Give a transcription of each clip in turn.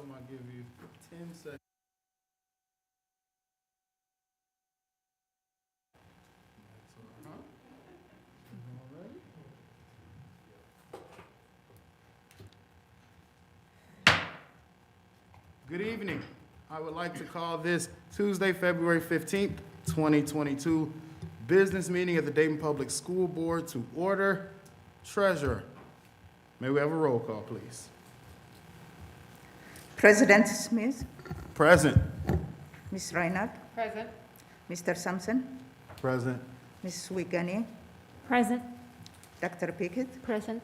them, I'll give you 10 seconds. Good evening. I would like to call this Tuesday, February 15th, 2022, business meeting of the Dayton Public School Board to order. Treasurer, may we have a roll call, please? President Smith, Present. Ms. Reinhardt, Present. Mr. Sampson, Present. Ms. Wiegany, Present. Dr. Pickett, Present.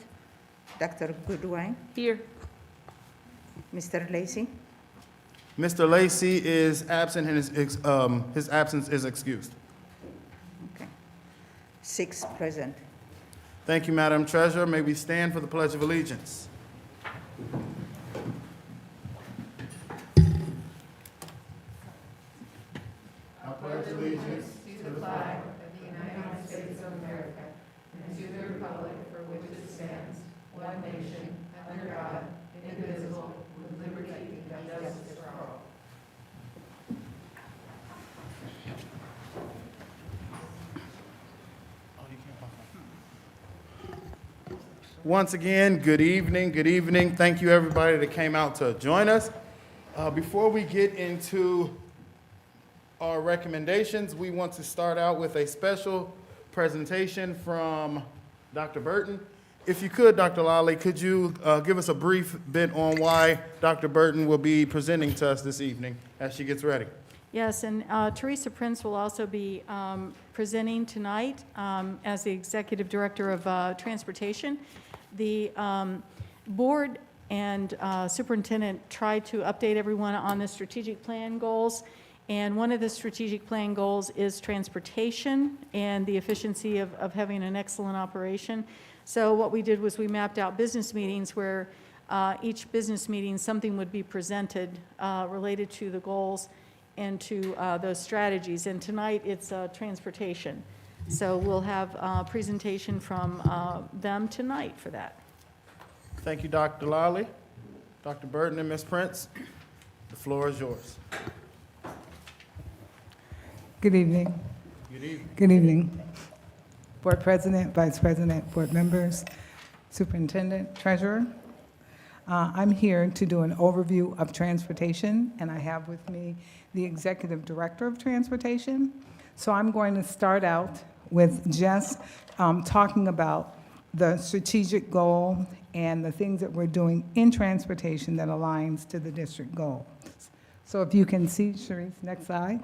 Dr. Goodwin, Here. Mr. Lacey, Mr. Lacey is absent and his absence is excused. okay. 6 present. Thank you, Madam Treasurer. May we stand for the Pledge of Allegiance? I pledge allegiance To the flag of the United States of America and to the republic for which it stands, one nation, under God, indivisible, with liberty and justice for all. Once again, good evening, good evening. Thank you, everybody that came out to join us. Before we get into our recommendations, we want to start out with a special presentation from Dr. Burton. If you could, Dr. Lally, could you give us a brief bit on why Dr. Burton will be presenting to us this evening as she gets ready? Yes, and Teresa Prince will also be presenting tonight as the Executive Director of Transportation. The board and superintendent tried to update everyone on the strategic plan goals, and one of the strategic plan goals is transportation and the efficiency of having an excellent operation. So what we did was we mapped out business meetings where each business meeting, something would be presented related to the goals and to those strategies. And tonight, it's transportation. So we'll have a presentation from them tonight for that. Thank you, Dr. Lally. Dr. Burton and Ms. Prince, the floor is yours. Good evening. Good evening. Good evening. Board President, Vice President, Board members, Superintendent, Treasurer. I'm here to do an overview of transportation, and I have with me the Executive Director of Transportation. So I'm going to start out with just talking about the strategic goal and the things that we're doing in transportation that aligns to the district goal. So if you can see, Sharice, next slide.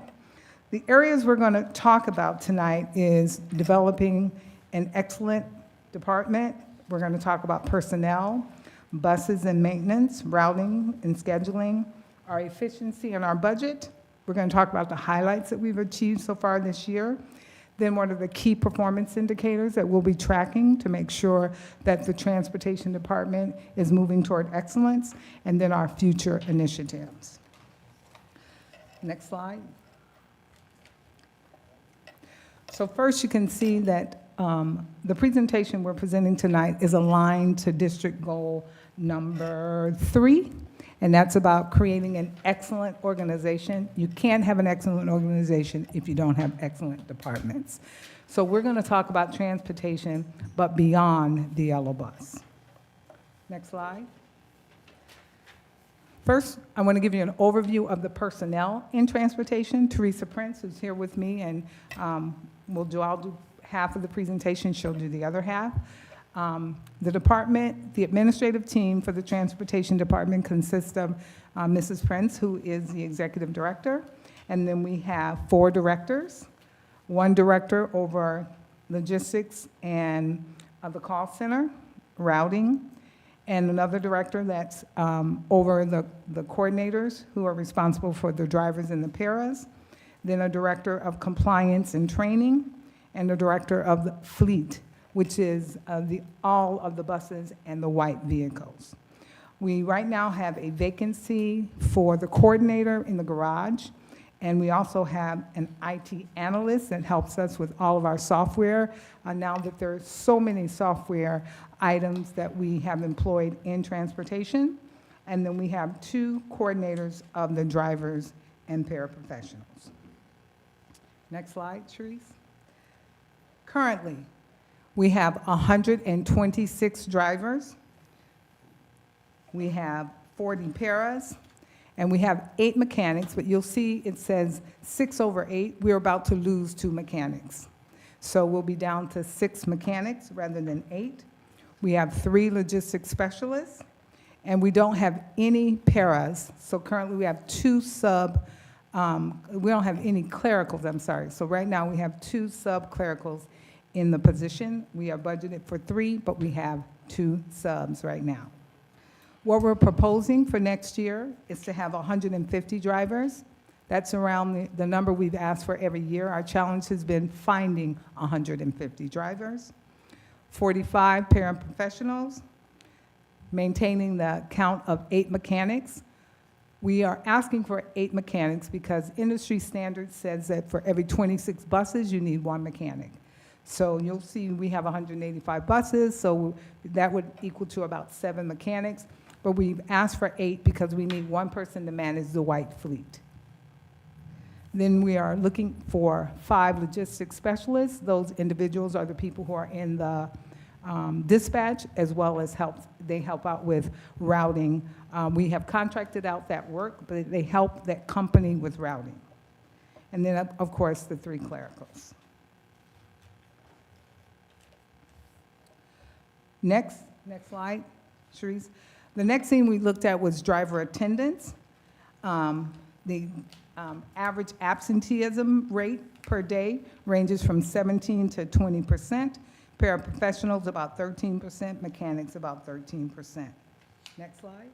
The areas we're going to talk about tonight is developing an excellent department. We're going to talk about personnel, buses and maintenance, routing and scheduling, our efficiency and our budget. We're going to talk about the highlights that we've achieved so far this year. Then what are the key performance indicators that we'll be tracking to make sure that the transportation department is moving toward excellence, and then our future initiatives. Next slide. So first you can see that the presentation we're presenting tonight is aligned to district goal number 3, and that's about creating an excellent organization. You can't have an excellent organization if you don't have excellent departments. So we're going to talk about transportation, but beyond the yellow bus. Next slide. First, I want to give you an overview of the personnel in transportation. Teresa Prince, who's here with me, and I'll do half of the presentation, she'll do the other half. The department, the administrative team for the transportation department consists of Mrs. Prince, who is the executive director, and then we have 4 directors, 1 director over logistics and the call center, routing, and another director that's over the coordinators who are responsible for the drivers and the paras, then a director of compliance and training, and a director of the fleet, which is all of the buses and the white vehicles. We right now have a vacancy for the coordinator in the garage, and we also have an IT analyst that helps us with all of our software. Now that there are so many software items that we have employed in transportation, And then we have 2 coordinators of the drivers and paraprofessionals. Next slide, Therese. Currently, we have 126 drivers. We have 40 paras, and we have 8 mechanics, but you'll see it says 6 over 8. We're about to lose 2 mechanics. So we'll be down to 6 mechanics rather than 8. We have 3 logistics specialists, and we don't have any paras. So currently we have 2 we don't have any clericals, I'm sorry. So right now we have 2 sub-clericals in the position. We are budgeted for 3, but we have 2 subs right now. What we're proposing for next year is to have 150 drivers. That's around the number we've asked for every year. Our challenge has been finding 150 drivers, 45 paraprofessionals, maintaining the count of 8 mechanics. We are asking for 8 mechanics because industry standard says that for every 26 buses, you need 1 mechanic. So you'll see we have 185 buses, so that would equal to about 7 mechanics. But we've asked for 8 because we need 1 person to manage the white fleet. Then we are looking for 5 logistics specialists. Those individuals are the people who are in the dispatch, as well as they help out with routing. We have contracted out that work, but they help that company with routing. And then, of course, the 3 clericals. Next slide, Sharice. The next thing we looked at was driver attendance. The average absenteeism rate per day ranges from 17 to 20%. Paraprofessionals, about 13%. Mechanics, about 13%. Next slide.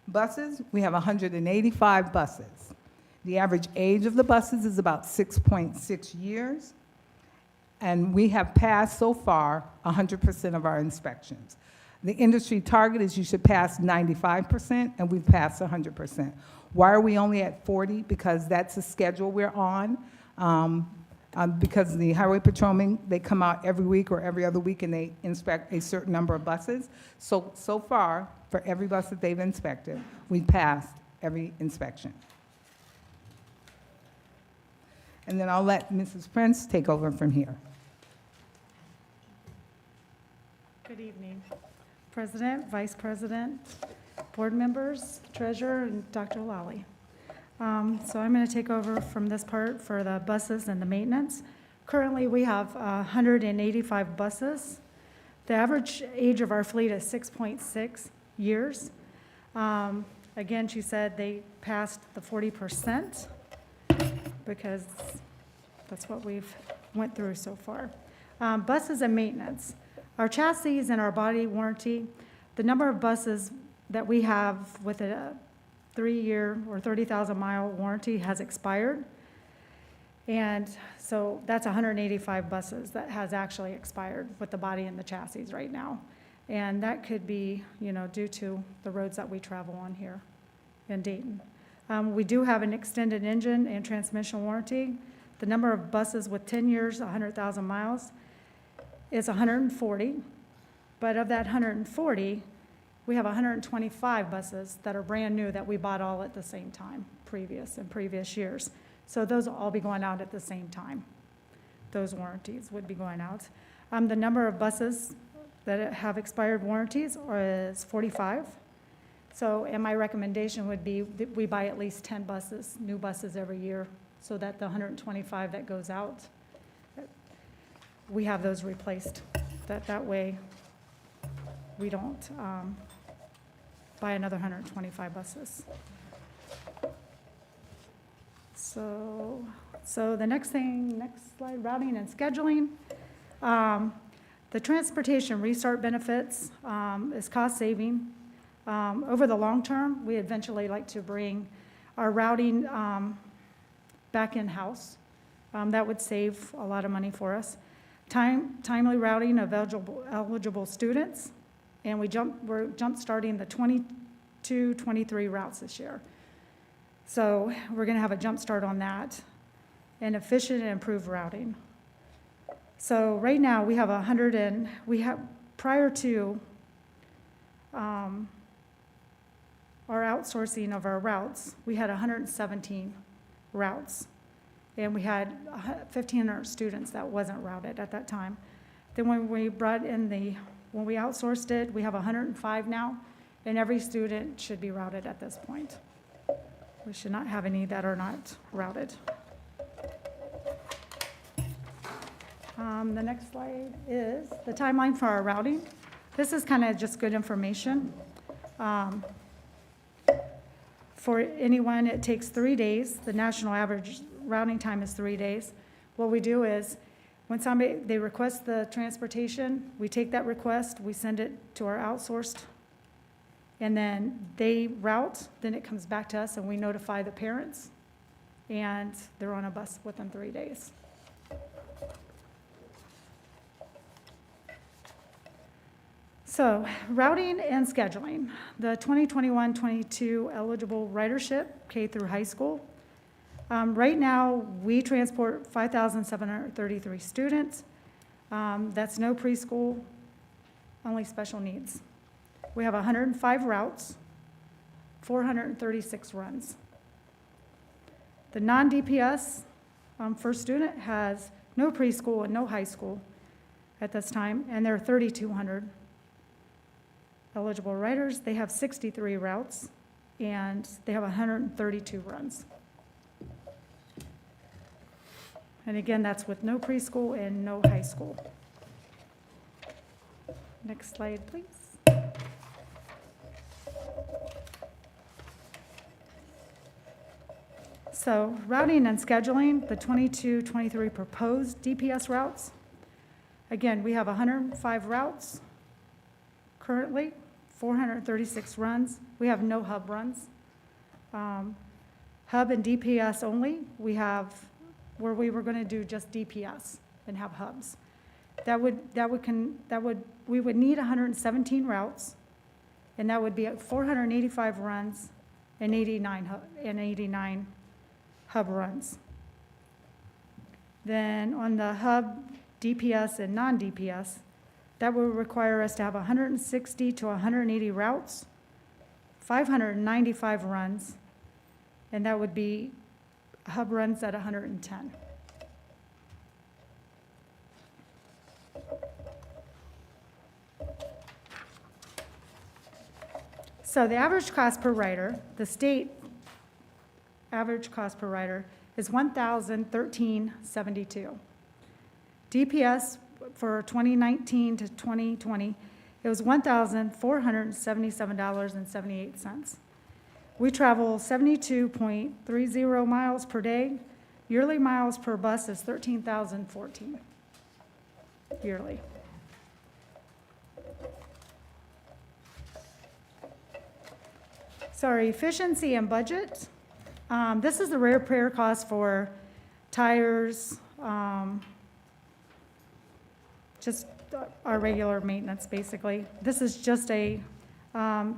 Buses, we have 185 buses. The average age of the buses is about 6.6 years. And we have passed so far 100% of our inspections. The industry target is you should pass 95%, and we've passed 100%. Why are we only at 40? Because that's the schedule we're on. Because the highway patrolmen, they come out every week or every other week and they inspect a certain number of buses. So far, for every bus that they've inspected, we've passed every inspection. And then I'll let Mrs. Prince take over from here. Good evening, President, Vice President, board members, Treasurer, and Dr. Lally. So I'm going to take over from this part for the buses and the maintenance. Currently, we have 185 buses. The average age of our fleet is 6.6 years. Again, she said they passed the 40% because that's what we've went through so far. Buses and maintenance. Our chassis and our body warranty, the number of buses that we have with a 3-year or 30,000-mile warranty has expired. And so that's 185 buses that has actually expired with the body and the chassis right now. And that could be, due to the roads that we travel on here in Dayton. We do have an extended engine and transmission warranty. The number of buses with 10 years, 100,000 miles, is 140. But of that 140, we have 125 buses that are brand new that we bought all at the same time, previous years. So those will all be going out at the same time. Those warranties would be going out. The number of buses that have expired warranties is 45. So, and my recommendation would be that we buy at least 10 buses, new buses every year, so that the 125 that goes out, we have those replaced. That way, we don't buy another 125 buses. So the next slide, routing and scheduling. The transportation restart benefits is cost saving. Over the long term, we eventually like to bring our routing back in-house. That would save a lot of money for us. Timely routing of eligible students, and we're jump starting the 22-23 routes this year. So we're going to have a jump start on that, and efficient and improved routing. So right now we have prior to our outsourcing of our routes, we had 117 routes. And we had 1,500 students that wasn't routed at that time. Then when we when we outsourced it, we have 105 now, and every student should be routed at this point. We should not have any that are not routed. The next slide is the timeline for our routing. This is kind of just good information. For anyone, it takes 3 days. The national average routing time is 3 days. What we do is, when they request the transportation, we take that request, we send it to our outsourced, and then they route, then it comes back to us and we notify the parents, and they're on a bus within 3 days. So, routing and scheduling. The 2021-22 eligible ridership, K through high school. Right now, we transport 5,733 students. That's no preschool, only special needs. We have 105 routes, 436 runs. The non-DPS first student has no preschool and no high school at this time, and there are 3,200 eligible riders. They have 63 routes, and they have 132 runs. And again, that's with no preschool and no high school. Next slide, please. So routing and scheduling, the 22-23 proposed DPS routes. Again, we have 105 routes currently, 436 runs. We have no hub runs. Hub and DPS only, we have where we were going to do just DPS and have hubs. We would need 117 routes, and that would be 485 runs and 89 hub runs. Then on the hub, DPS and non-DPS, that would require us to have 160 to 180 routes, 595 runs, and that would be hub runs at 110. So the average cost per rider, the state average cost per rider is $1,013.72. DPS for 2019 to 2020, it was $1,477.78. We travel 72.30 miles per day. Yearly miles per bus is 13,014 yearly. So our efficiency and budget. This is the repair cost for tires, just our regular maintenance, basically. This is just a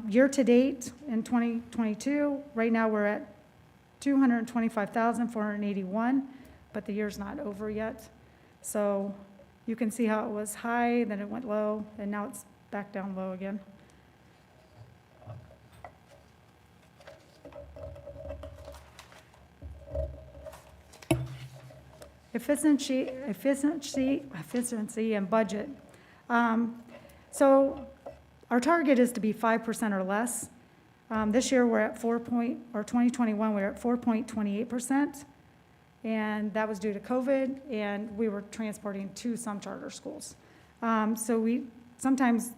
year-to-date in 2022. Right now, we're at $225,481, but the year's not over yet. So you can see how it was high, then it went low, and now it's back down low again. Efficiency and budget. So our target is to be 5% or less. This year we're at 2021 we're at 4.28%, and that was due to COVID, and we were transporting to some charter schools. So we sometimes,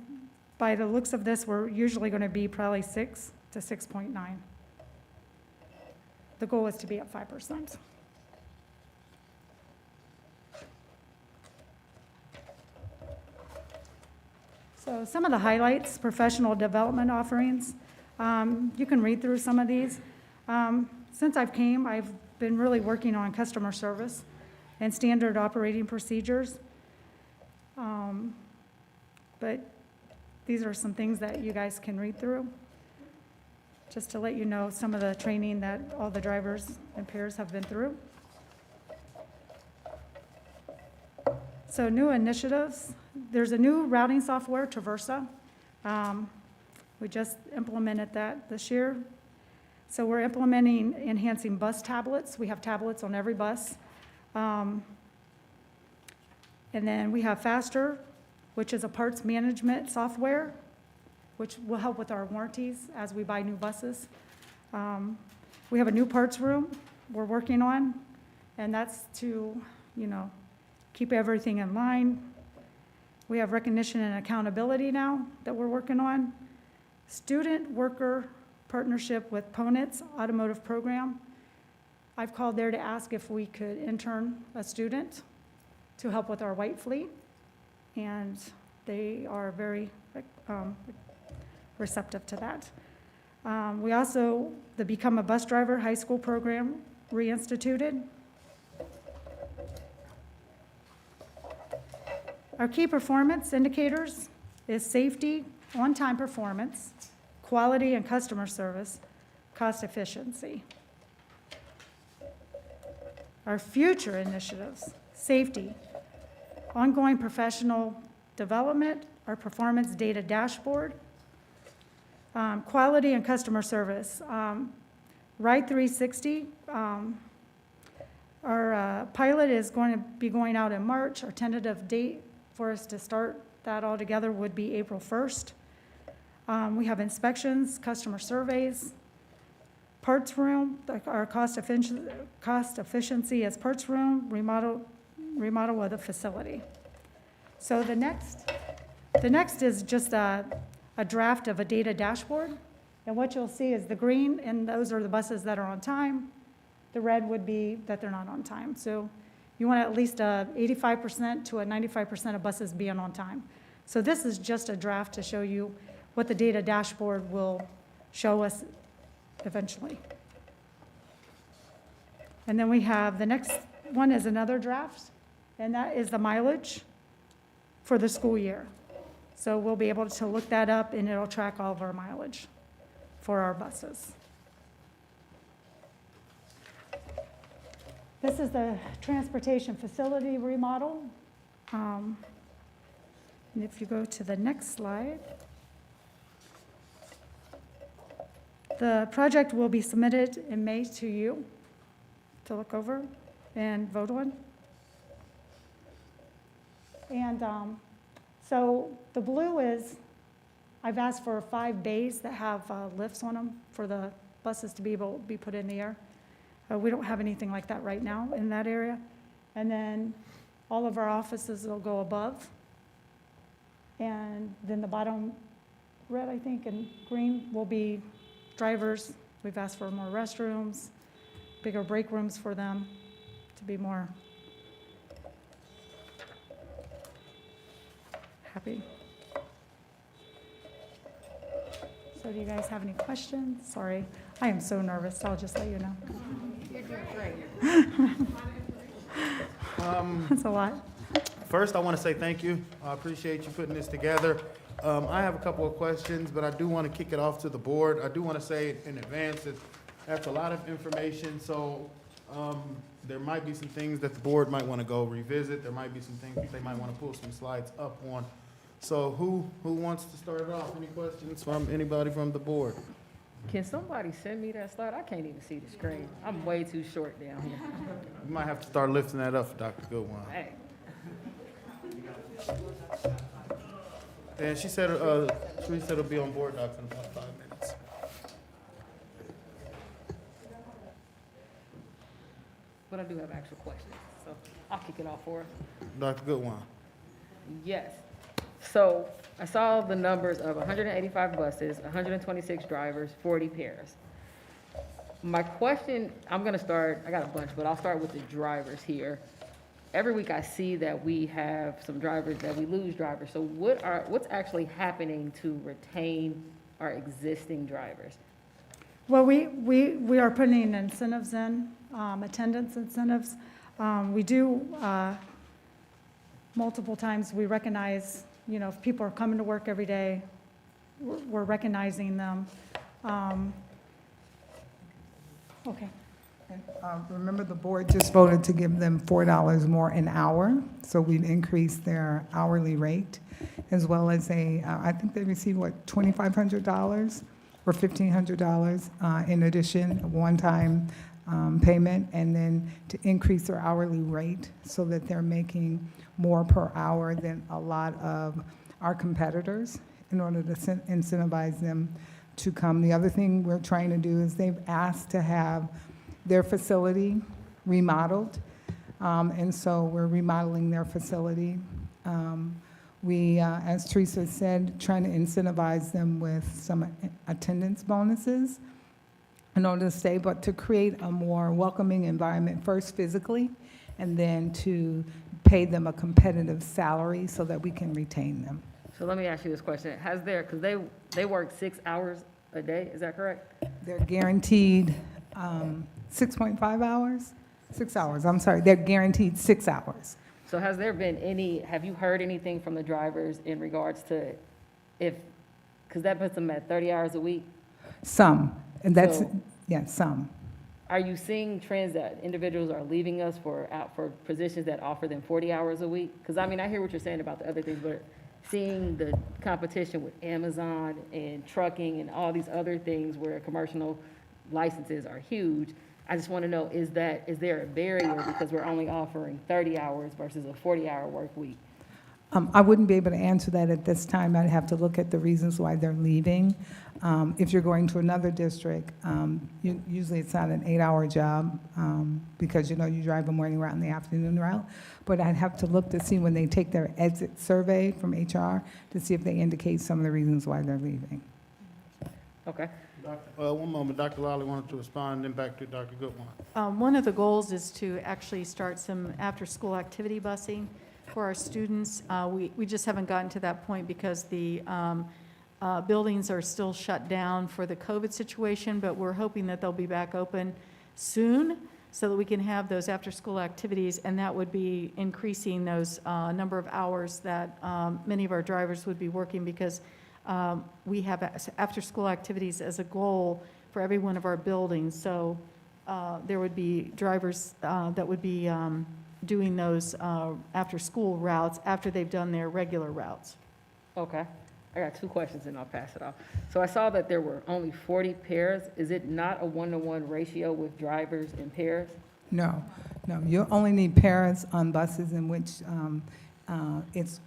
by the looks of this, we're usually going to be probably 6 to 6.9. The goal is to be at 5%. So some of the highlights, professional development offerings. You can read through some of these. Since I've been really working on customer service and standard operating procedures. But these are some things that you guys can read through, just to let you know some of the training that all the drivers and pairs have been through. So new initiatives. There's a new routing software, Traversa. We just implemented that this year. So we're implementing enhancing bus tablets. We have tablets on every bus. And then we have Faster, which is a parts management software, which will help with our warranties as we buy new buses. We have a new parts room we're working on, and that's to, keep everything in line. We have recognition and accountability now that we're working on. Student worker partnership with Ponitz Automotive Program. I've called there to ask if we could intern a student to help with our white fleet, and they are very receptive to that. We also, the Become a Bus Driver high school program reinstituted. Our key performance indicators is safety, on-time performance, quality and customer service, cost efficiency. Our future initiatives, safety, ongoing professional development, our performance data dashboard, quality and customer service. Ride 360, our pilot is going to be going out in March. Our tentative date for us to start that all together would be April 1st. We have inspections, customer surveys, parts room, our cost efficiency as parts room, remodel of the facility. So the next is just a draft of a data dashboard. And what you'll see is the green, and those are the buses that are on time. The red would be that they're not on time. So you want at least 85% to 95% of buses being on time. So this is just a draft to show you what the data dashboard will show us eventually. And then we have, the next one is another draft, and that is the mileage for the school year. So we'll be able to look that up, and it'll track all of our mileage for our buses. This is the transportation facility remodel. And if you go to the next slide, the project will be submitted in May to you to look over and vote on. And so the blue is, I've asked for 5 bays that have lifts on them for the buses to be able to be put in the air. We don't have anything like that right now in that area. And then all of our offices will go above. And then the bottom red, I think, and green will be drivers. We've asked for more restrooms, bigger break rooms for them to be more happy. So do you guys have any questions? Sorry, I am so nervous. I'll just let you know. You're doing great. That's a lot. First, I want to say thank you. I appreciate you putting this together. I have a couple of questions, but I do want to kick it off to the board. I do want to say in advance that that's a lot of information, so there might be some things that the board might want to go revisit. There might be some things that they might want to pull some slides up on. So who wants to start it off? Any questions from anybody from the board? Can somebody send me that slide? I can't even see the screen. I'm way too short down here. You might have to start lifting that up for Dr. Goodwin. Hey, And she said it'll be on board docs in about 5 minutes. but I do have actual questions, so I'll kick it off for us. Dr. Goodwin. Yes. So I saw the numbers of 185 buses, 126 drivers, 40 pairs. My question, I'm going to start, I got a bunch, but I'll start with the drivers here. Every week I see that we have some drivers, that we lose drivers. So what's actually happening to retain our existing drivers? Well, we are putting incentives in, attendance incentives. We do, multiple times, we recognize, if people are coming to work every day, we're recognizing them. Okay. Remember, the board just voted to give them $4 more an hour, so we've increased their hourly rate, as well as I think they received, what, $2,500 or $1,500 in addition, one-time payment, and then to increase their hourly rate so that they're making more per hour than a lot of our competitors in order to incentivize them to come. The other thing we're trying to do is they've asked to have their facility remodeled, and so we're remodeling their facility. We, as Teresa said, trying to incentivize them with some attendance bonuses in order to stay, but to create a more welcoming environment, first physically, and then to pay them a competitive salary so that we can retain them. So let me ask you this question. Has there, because they work 6 hours a day, is that correct? They're guaranteed 6.5 hours? 6 hours, I'm sorry, they're guaranteed 6 hours. So has there been have you heard anything from the drivers in regards to because that puts them at 30 hours a week? Some, and that's, So- yeah, some. Are you seeing trends that individuals are leaving us for positions that offer them 40 hours a week? Because I mean, I hear what you're saying about the other things, but seeing the competition with Amazon and trucking and all these other things where commercial licenses are huge, I just want to know, is there a barrier because we're only offering 30 hours versus a 40-hour work week? I wouldn't be able to answer that at this time. I'd have to look at the reasons why they're leaving. If you're going to another district, usually it's not an 8-hour job because, you know, you drive a morning route and the afternoon route. But I'd have to look to see when they take their exit survey from HR to see if they indicate some of the reasons why they're leaving. Okay. One moment, Dr. Lally wanted to respond, then back to Dr. Goodwin. One of the goals is to actually start some after-school activity busing for our students. We just haven't gotten to that point because the buildings are still shut down for the COVID situation, but we're hoping that they'll be back open soon so that we can have those after-school activities, and that would be increasing those number of hours that many of our drivers would be working because we have after-school activities as a goal for every one of our buildings. So there would be drivers that would be doing those after-school routes after they've done their regular routes. Okay. I got 2 questions and I'll pass it off. So I saw that there were only 40 pairs. Is it not a 1-to-1 ratio with drivers and pairs? No, you only need parents on buses in which it's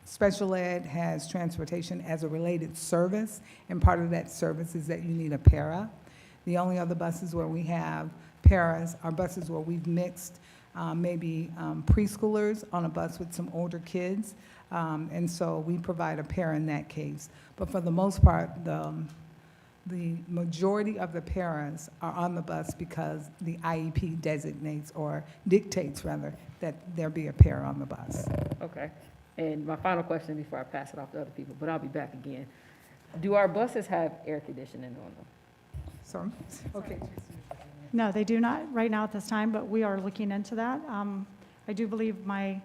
special ed has transportation as a related service, and part of that service is that you need a para. The only other buses where we have paras are buses where we've mixed maybe preschoolers on a bus with some older kids, and so we provide a para in that case. But for the most part, the majority of the paras are on the bus because the IEP designates, or dictates rather, that there be a para on the bus. Okay. And my final question before I pass it off to other people, but I'll be back again. Do our buses have air conditioning on them? So, okay. No, they do not right now at this time, but we are looking into that. I do believe my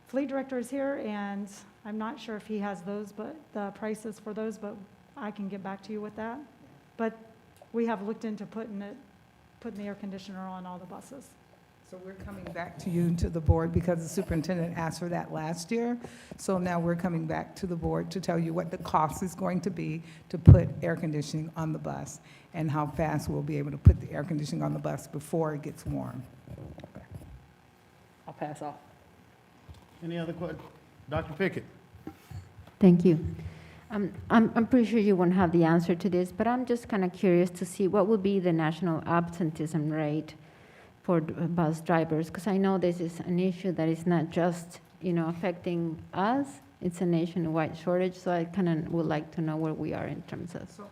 fleet director is here, and I'm not sure if he has those, but the prices for those, but I can get back to you with that. But we have looked into putting the air conditioner on all the buses. So we're coming back to you, to the board, because the superintendent asked for that last year. So now we're coming back to the board to tell you what the cost is going to be to put air conditioning on the bus and how fast we'll be able to put the air conditioning on the bus before it gets warm. I'll pass off. Any other questions? Dr. Pickett? Thank you. I'm pretty sure you won't have the answer to this, but I'm just kind of curious to see what would be the national absenteeism rate for bus drivers, because I know this is an issue that is not just, affecting us, it's a nationwide shortage, so I kind of would like to know where we are in terms of. So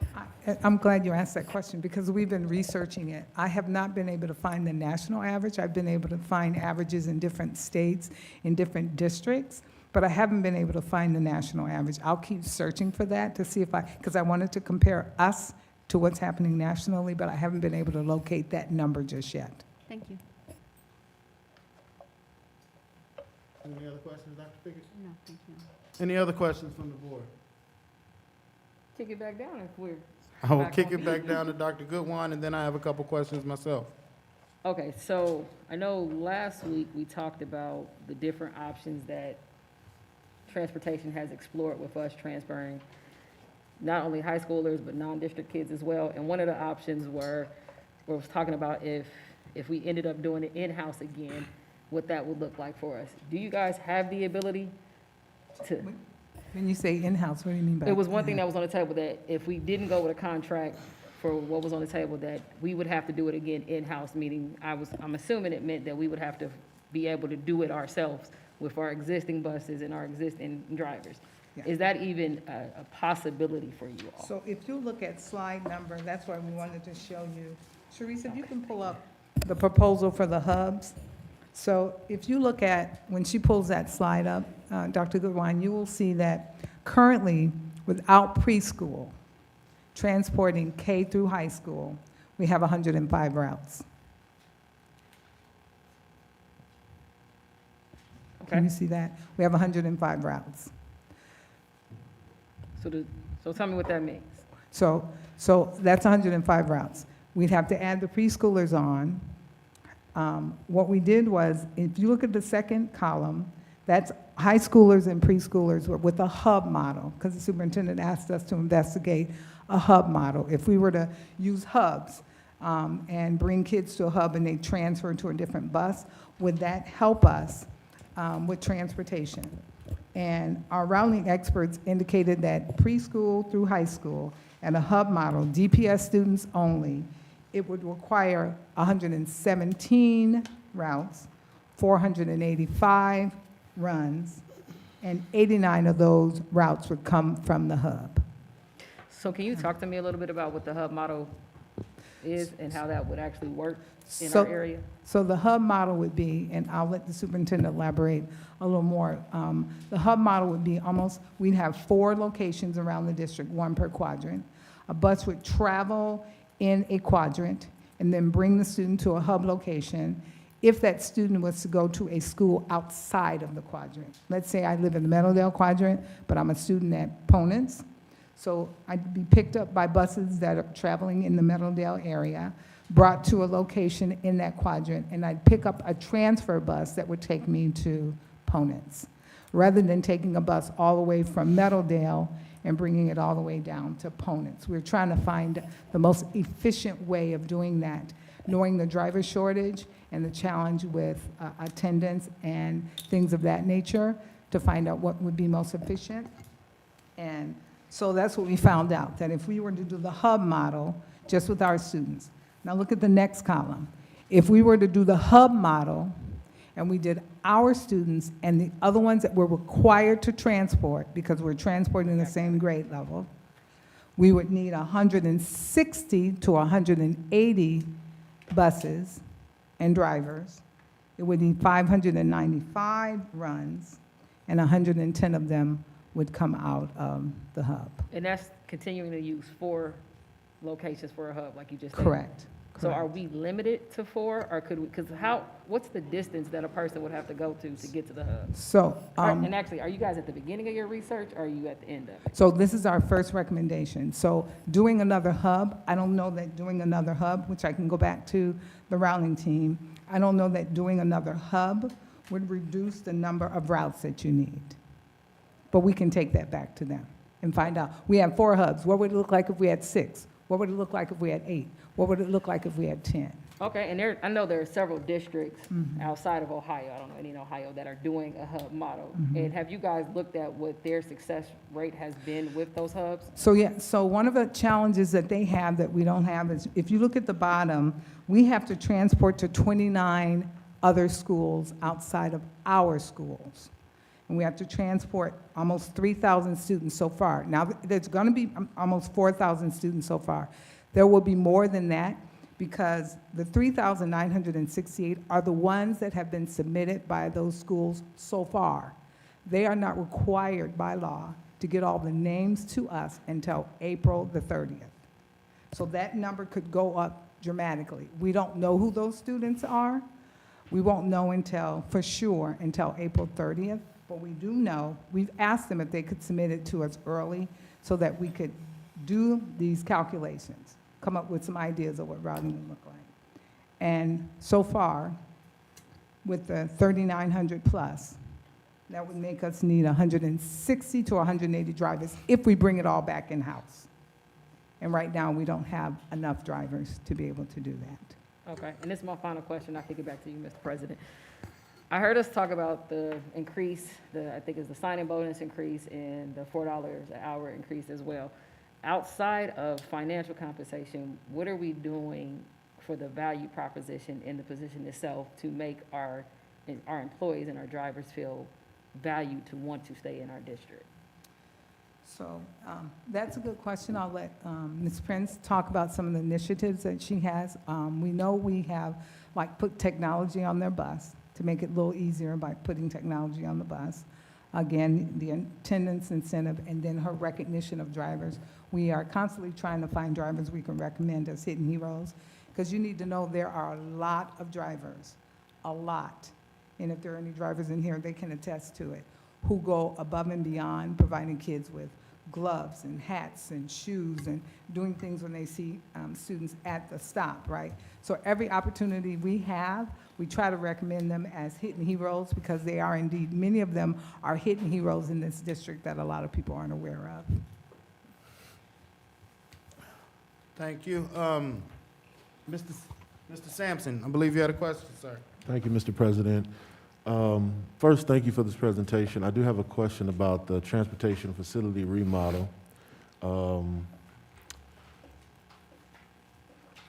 I'm glad you asked that question, because we've been researching it. I have not been able to find the national average. I've been able to find averages in different states, in different districts, but I haven't been able to find the national average. I'll keep searching for that to see because I wanted to compare us to what's happening nationally, but I haven't been able to locate that number just yet. Thank you. Any other questions, Dr. Pickett? No, thank you. Any other questions from the board? Kick it back down if we're. I will Back kick on. it back down to Dr. Goodwin, and then I have a couple questions myself. Okay, so I know last week we talked about the different options that transportation has explored with us transferring not only high schoolers, but non-district kids as well. And one of the options was talking about if we ended up doing it in-house again, what that would look like for us. Do you guys have the ability to? When you say in-house, what do you mean by? It was one thing that was on the table, that if we didn't go with a contract for what was on the table, that we would have to do it again in-house, meaning I'm assuming it meant that we would have to be able to do it ourselves with our existing buses and our existing drivers. Yeah. Is that even a possibility for you all? So if you look at slide number, that's why we wanted to show you. Sharice, if you can pull up the proposal for the hubs. So if you look at, when she pulls that slide up, Dr. Goodwine, you will see that currently, without preschool, transporting K through high school, we have 105 routes. Can you Okay, see that? We have 105 routes. so tell me what that means. So that's 105 routes. We'd have to add the preschoolers on. What we did was, if you look at the second column, that's high schoolers and preschoolers with a hub model, because the superintendent asked us to investigate a hub model. If we were to use hubs and bring kids to a hub and they transfer to a different bus, would that help us with transportation? And our routing experts indicated that preschool through high school and a hub model, DPS students only, it would require 117 routes, 485 runs, and 89 of those routes would come from the hub. So can you talk to me a little bit about what the hub model is and how that would actually work in our area? So the hub model would be, and I'll let the superintendent elaborate a little more. The hub model would be we'd have 4 locations around the district, 1 per quadrant. A bus would travel in a quadrant and then bring the student to a hub location if that student was to go to a school outside of the quadrant. Let's say I live in the Meadowdale quadrant, but I'm a student at Ponance. So I'd be picked up by buses that are traveling in the Meadowdale area, brought to a location in that quadrant, and I'd pick up a transfer bus that would take me to Ponance, rather than taking a bus all the way from Meadowdale and bringing it all the way down to Ponance. We're trying to find the most efficient way of doing that, knowing the driver shortage and the challenge with attendance and things of that nature, to find out what would be most efficient. And so that's what we found out, that if we were to do the hub model just with our students. Now look at the next column. If we were to do the hub model and we did our students and the other ones that were required to transport, because we're transporting the same grade level, we would need 160 to 180 buses and drivers. It would need 595 runs, and 110 of them would come out of the hub. And that's continuing to use 4 locations for a hub, like you just said? Correct. So are we limited to 4, or could we, because what's the distance that a person would have to go to get to the hub? So, And actually, are you guys at the beginning of your research, or are you at the end of it? so this is our first recommendation. So doing another hub, I don't know that doing another hub, which I can go back to the routing team, I don't know that doing another hub would reduce the number of routes that you need. But we can take that back to them and find out. We have 4 hubs. What would it look like if we had 6? What would it look like if we had 8? What would it look like if we had 10? Okay, and I know there are several districts outside of Ohio, I don't know any in Ohio, that are doing a hub model. And have you guys looked at what their success rate has been with those hubs? So yeah, so one of the challenges that they have that we don't have is, if you look at the bottom, we have to transport to 29 other schools outside of our schools. And we have to transport almost 3,000 students so far. Now, there's going to be almost 4,000 students so far. There will be more than that, because the 3,968 are the ones that have been submitted by those schools so far. They are not required by law to get all the names to us until April the 30th. So that number could go up dramatically. We don't know who those students are. We won't know for sure until April 30th. But we do know, we've asked them if they could submit it to us early so that we could do these calculations, come up with some ideas of what routing would look like. And so far, with the 3,900 plus, that would make us need 160 to 180 drivers if we bring it all back in-house. And right now, we don't have enough drivers to be able to do that. Okay, and this is my final question. I'll kick it back to you, Mr. President. I heard us talk about the increase, I think it's the signing bonus increase and the $4 an hour increase as well. Outside of financial compensation, what are we doing for the value proposition in the position itself to make our employees and our drivers feel valued to want to stay in our district? So that's a good question. I'll let Ms. Prince talk about some of the initiatives that she has. We know we have, like, put technology on their bus to make it a little easier by putting technology on the bus. Again, the attendance incentive, and then her recognition of drivers. We are constantly trying to find drivers we can recommend as hidden heroes, because you need to know there are a lot of drivers, a lot. And if there are any drivers in here, they can attest to it, who go above and beyond providing kids with gloves and hats and shoes and doing things when they see students at the stop, right? So every opportunity we have, we try to recommend them as hidden heroes, because they are indeed, many of them are hidden heroes in this district that a lot of people aren't aware of. Thank you. Mr. Sampson, I believe you had a question, sir. Thank you, Mr. President. First, thank you for this presentation. I do have a question about the transportation facility remodel.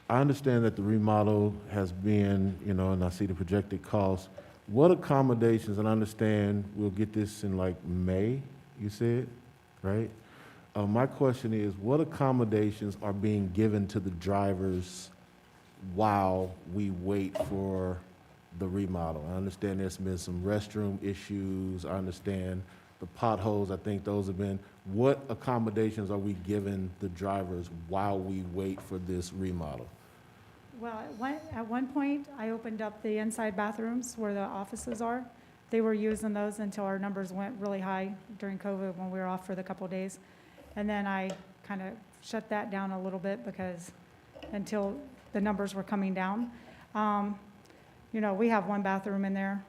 I understand that the remodel has been, and I see the projected cost. What accommodations, and I understand we'll get this in like May, you said, right? My question is, what accommodations are being given to the drivers while we wait for the remodel? I understand there's been some restroom issues. I understand the potholes. I think those have been. What accommodations are we giving the drivers while we wait for this remodel? Well, at one point, I opened up the inside bathrooms where the offices are. They were using those until our numbers went really high during COVID when we were off for the couple of days. And then I kind of shut that down a little bit until the numbers were coming down. We have one bathroom in there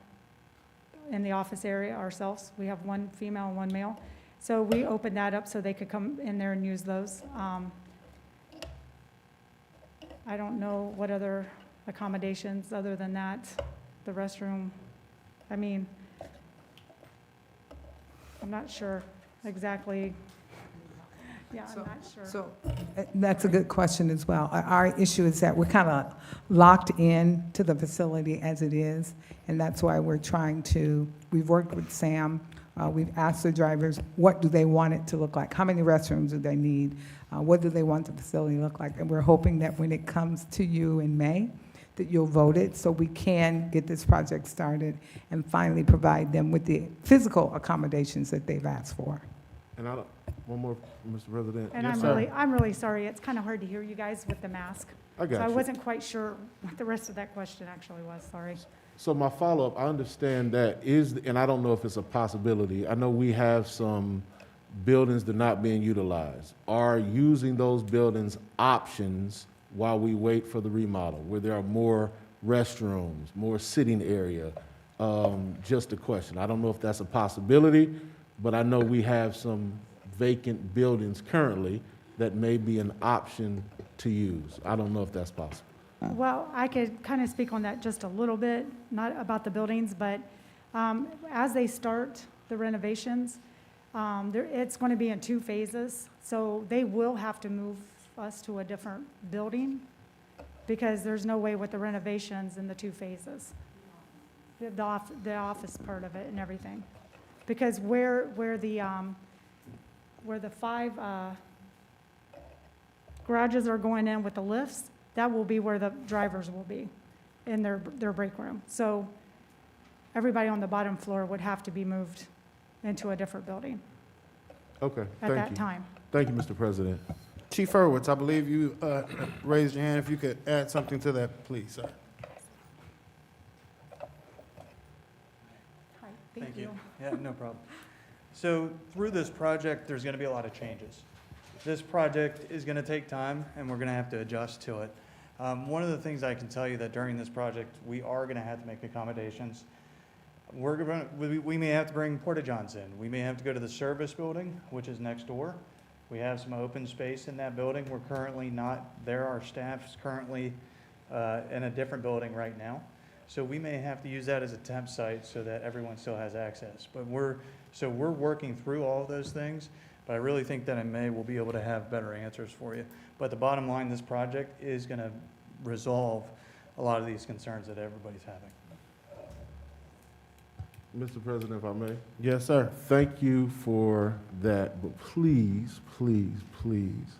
in the office area ourselves. We have one female and one male. So we opened that up so they could come in there and use those. I don't know what other accommodations other than that, the restroom. I'm not sure exactly. Yeah, I'm not sure. So that's a good question as well. Our issue is that we're kind of locked in to the facility as it is, and that's why we've worked with Sam. We've asked the drivers, what do they want it to look like? How many restrooms do they need? What do they want the facility to look like? And we're hoping that when it comes to you in May, that you'll vote it so we can get this project started and finally provide them with the physical accommodations that they've asked for. And one more, Mr. President. And Yes, I'm really sorry. It's kind of hard to hear you guys with the mask. I got So I you. wasn't quite sure what the rest of that question actually was, sorry. So my follow-up, I understand that and I don't know if it's a possibility. I know we have some buildings that are not being utilized. Are using those buildings options while we wait for the remodel, where there are more restrooms, more sitting area? Just a question. I don't know if that's a possibility, but I know we have some vacant buildings currently that may be an option to use. I don't know if that's possible. Well, I could kind of speak on that just a little bit, not about the buildings, but as they start the renovations, it's going to be in 2 phases. So they will have to move us to a different building because there's no way with the renovations in the 2 phases, the office part of it and everything. Because where the 5 garages are going in with the lifts, that will be where the drivers will be in their break room. So everybody on the bottom floor would have to be moved into a different building Okay, at thank that you. time. Thank you, Mr. President. Chief Hurwitz, I believe you raised your hand. If you could add something to that, please, sir. Hi, thank you. Yeah, no problem. So through this project, there's going to be a lot of changes. This project is going to take time, and we're going to have to adjust to it. One of the things I can tell you that during this project, we are going to have to make accommodations. We may have to bring porta-johns in. We may have to go to the service building, which is next door. We have some open space in that building. We're currently not there. Our staff is currently in a different building right now. So we may have to use that as a temp site so that everyone still has access. But we're working through all of those things, but I really think that in May we'll be able to have better answers for you. But the bottom line, this project is going to resolve a lot of these concerns that everybody's having. Mr. President, if I may? Yes, sir. Thank you for that, but please, please, please,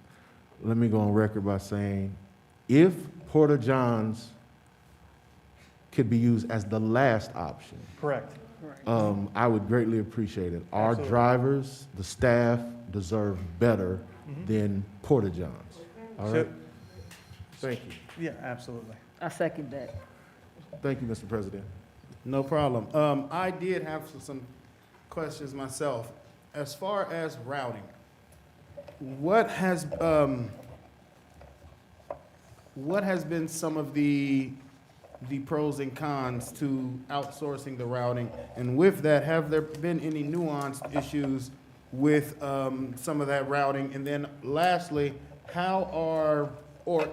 let me go on record by saying, if porta-johns could be used as the last option, Correct. I would greatly appreciate it. Our Absolutely. drivers, the staff deserve better Mhm. than porta-johns. All So- right? Thank you. Yeah, absolutely. I second that. Thank you, Mr. President. No problem. I did have some questions myself. As far as routing, what has been some of the pros and cons to outsourcing the routing? And with that, have there been any nuanced issues with some of that routing? And then lastly,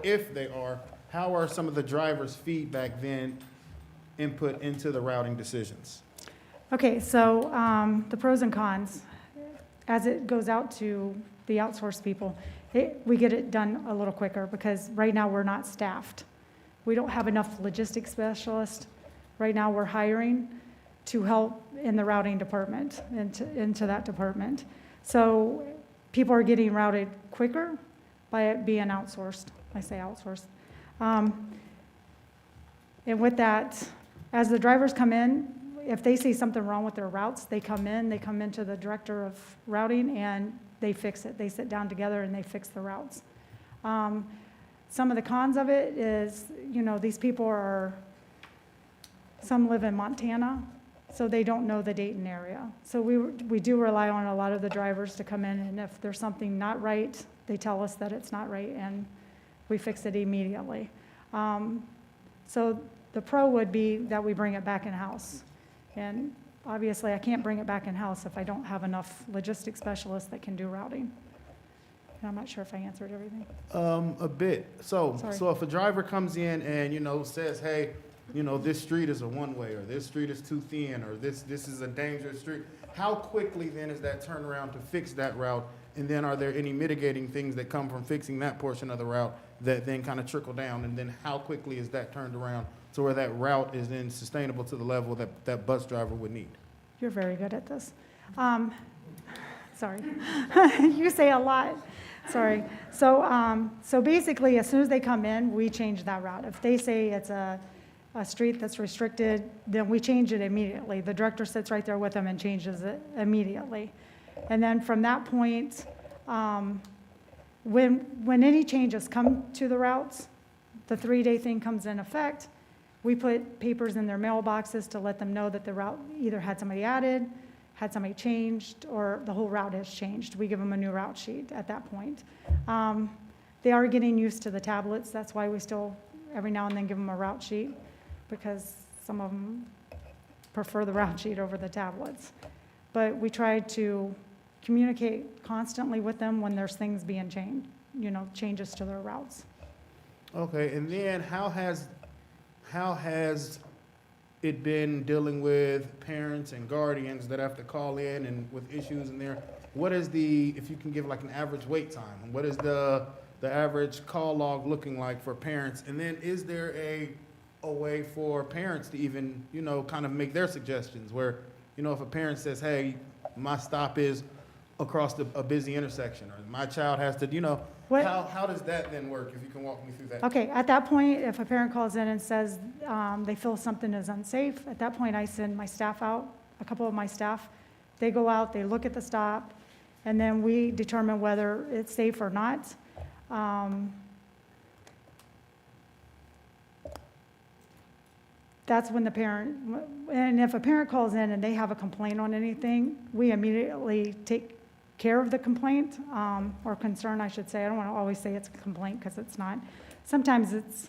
if they are, how are some of the drivers' feedback then input into the routing decisions? Okay, so the pros and cons, as it goes out to the outsourced people, we get it done a little quicker because right now we're not staffed. We don't have enough logistics specialists. Right now we're hiring to help in the routing department, into that department. So people are getting routed quicker by it being outsourced. I say outsourced. And with that, as the drivers come in, if they see something wrong with their routes, they come into the director of routing and they fix it. They sit down together and they fix the routes. Some of the cons of it is, these people some live in Montana, so they don't know the Dayton area. So we do rely on a lot of the drivers to come in, and if there's something not right, they tell us that it's not right, and we fix it immediately. So the pro would be that we bring it back in-house. And obviously, I can't bring it back in-house if I don't have enough logistics specialists that can do routing. And I'm not sure if I answered everything. A bit. So Sorry. if a driver comes in and, says, hey, this street is a one-way, or this street is too thin, or this is a dangerous street, how quickly then is that turnaround to fix that route? And then are there any mitigating things that come from fixing that portion of the route that then kind of trickle down? And then how quickly is that turned around to where that route is then sustainable to the level that bus driver would need? You're very good at this. Sorry. You say a lot. Sorry. So basically, as soon as they come in, we change that route. If they say it's a street that's restricted, then we change it immediately. The director sits right there with them and changes it immediately. And then from that point, when any changes come to the routes, the 3-day thing comes in effect. We put papers in their mailboxes to let them know that the route either had somebody added, had somebody changed, or the whole route has changed. We give them a new route sheet at that point. They are getting used to the tablets. That's why we still, every now and then, give them a route sheet, because some of them prefer the route sheet over the tablets. But we try to communicate constantly with them when there's things being changed, changes to their routes. Okay, and then how has it been dealing with parents and guardians that have to call in and with issues in there? What is if you can give like an average wait time, and what is the average call log looking like for parents? And then is there a way for parents to even, kind of make their suggestions where, if a parent says, hey, my stop is across a busy intersection, or my child has to, how does that then work, if you can walk me through that? Okay, at that point, if a parent calls in and says they feel something is unsafe, at that point I send my staff out, a couple of my staff. They go out, they look at the stop, and then we determine whether it's safe or not. That's when the parent, and if a parent calls in and they have a complaint on anything, we immediately take care of the complaint, or concern, I should say. I don't want to always say it's a complaint, because it's not. Sometimes it's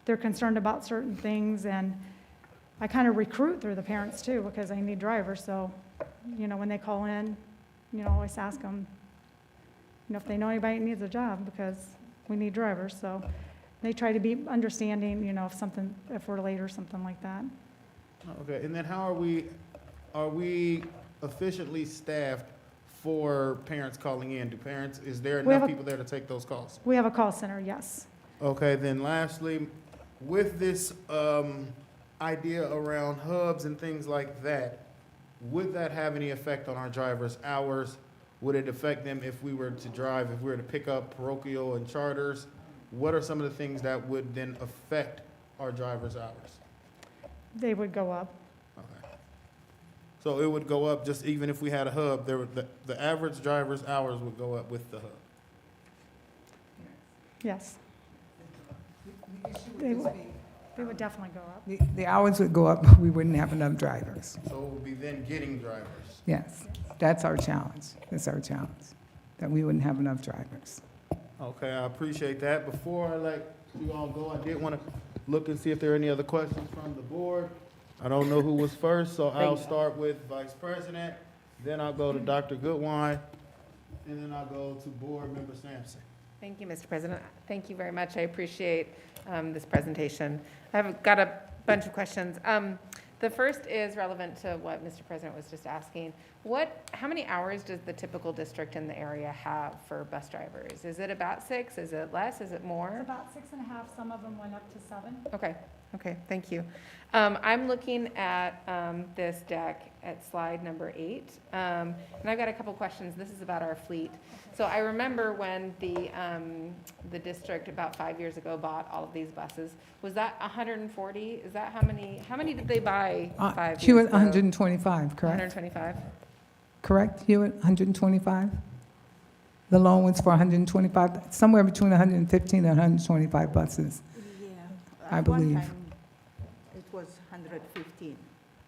they're concerned about certain things, and I kind of recruit through the parents too, because I need drivers, so, when they call in, I always ask them, if they know anybody that needs a job, because we need drivers, so they try to be understanding, if we're late or something like that. Okay, and then how are we efficiently staffed for parents calling in? Is there We have enough a- people there to take those calls? We have a call center, yes. Okay, then lastly, with this idea around hubs and things like that, would that have any effect on our drivers' hours? Would it affect them if we were to pick up parochial and charters? What are some of the things that would then affect our drivers' hours? They would go up. Okay. So it would go up just even if we had a hub, the average driver's hours would go up with the hub? Yes. They would definitely go up. The hours would go up, but we wouldn't have enough drivers. So it would be then getting drivers. Yes, that's our challenge. That's our challenge, that we wouldn't have enough drivers. Okay, I appreciate that. Before I let you all go, I did want to look and see if there are any other questions from the board. I don't know who was first, so I'll start with Vice President, then I'll go to Dr. Goodwine, and then I'll go to Board Member Sampson. Thank you, Mr. President. Thank you very much. I appreciate this presentation. I've got a bunch of questions. The first is relevant to what Mr. President was just asking. How many hours does the typical district in the area have for bus drivers? Is it about 6? Is it less? Is it more? It's about 6.5, some of them went up to 7. Okay, thank you. I'm looking at this deck at slide number 8, and I've got a couple questions. This is about our fleet. So I remember when the district about 5 years ago bought all of these buses. Was that 140? Is that how many did they buy 5 years Hewitt, ago? 125, correct? 125? Correct, Hewitt, 125? The loan was for 125, somewhere between 115 and 125 buses, I believe. It was 115.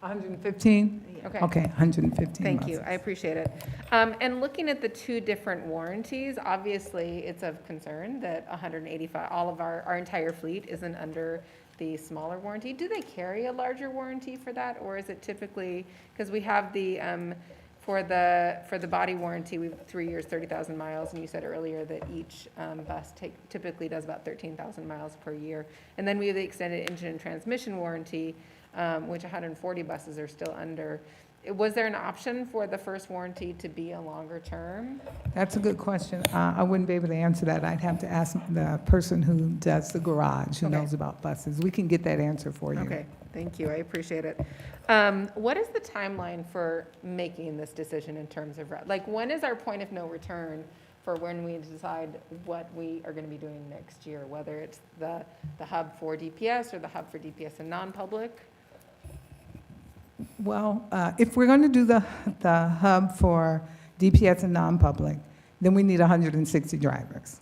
115? Yeah. Okay, 115 Thank you, buses. I appreciate it. And looking at the two different warranties, obviously, it's of concern that 185, all of our entire fleet isn't under the smaller warranty. Do they carry a larger warranty for that, or is it typically, because we have the, for the body warranty, we have 3 years, 30,000 miles, and you said earlier that each bus typically does about 13,000 miles per year. And then we have the extended engine and transmission warranty, which 140 buses are still under. Was there an option for the first warranty to be a longer term? That's a good question. I wouldn't be able to answer that. I'd have to ask the person who does the garage, who Okay. knows about buses. We can get that answer for you. Okay, thank you, I appreciate it. What is the timeline for making this decision in terms of, when is our point of no return for when we decide what we are going to be doing next year, whether it's the hub for DPS or the hub for DPS and non-public? Well, if we're going to do the hub for DPS and non-public, then we need 160 drivers,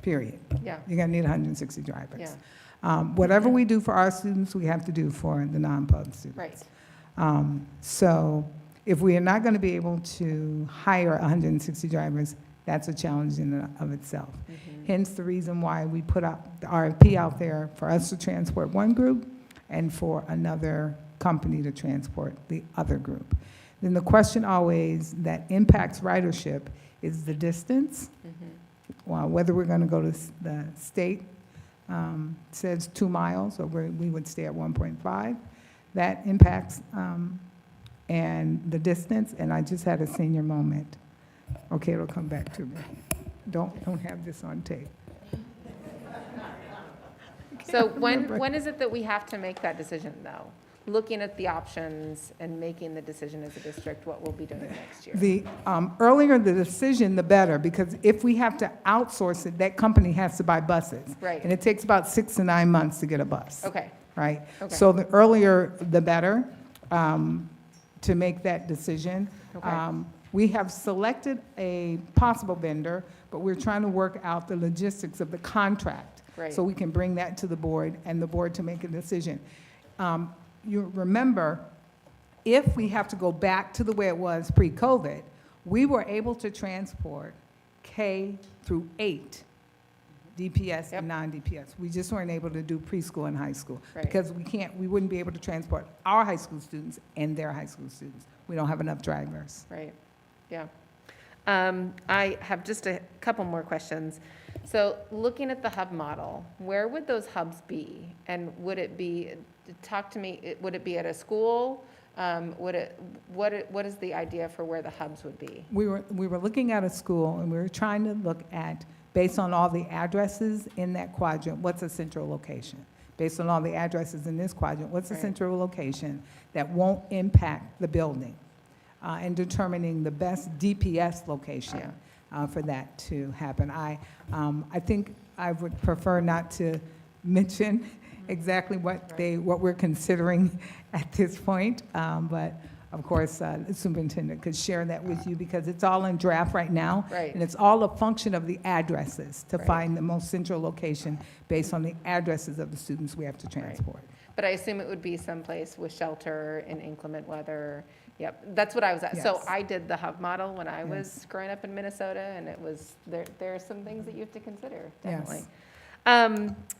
period. Yeah, You're going to need 160 drivers. yeah, Whatever we do for our students, we have to do for the non-pub students. right, So if we are not going to be able to hire 160 drivers, that's a challenge in and of itself. mhm, Hence the reason why we put out the RFP out there for us to transport one group and for another company to transport the other group. Then the question always that impacts ridership is the distance. mhm. Well, whether we're going to go to the state says 2 miles, or we would stay at 1.5. That impacts, and the distance, and I just had a senior moment. Okay, it'll come back to me. Don't have this on tape. So remember. when is it that we have to make that decision, though? Looking at the options and making the decision as a district, what we'll be doing next year? The earlier the decision, the better, because if we have to outsource it, that company has to buy buses. Right. And it takes about 6 to 9 months to get a bus. Okay, Right? Okay. So the earlier, the better, to make that decision. Okay. We have selected a possible vendor, but we're trying to work out the logistics of the contract. Great. So we can bring that to the board and the board to make a decision. You remember, if we have to go back to the way it was pre-COVID, we were able to transport K through 8 DPS Yep. and non-DPS. We just weren't able to do preschool and high school. Right. Because we wouldn't be able to transport our high school students and their high school students. We don't have enough drivers. Right, yeah. I have just a couple more questions. So looking at the hub model, where would those hubs be? And would it be, talk to me, would it be at a school? What is the idea for where the hubs would be? We were looking at a school, and we were trying to look at, based on all the addresses in that quadrant, what's a central location? Based on all the addresses in this quadrant, what's a Right. central location that won't impact the building? And determining the best DPS location for that to happen. I think I would prefer not to mention exactly what we're considering at this point, but of course, the superintendent could share that with you because it's all in draft right now. Right. And it's all a function of the addresses to Right. find the most central location based on the addresses of the students we have to transport. But I assume it would be someplace with shelter and inclement weather. Yep, that's what I was at. So Yes. I did the hub model when I was Yes. growing up in Minnesota, and it was, there are some things that you have to consider, Yes. definitely.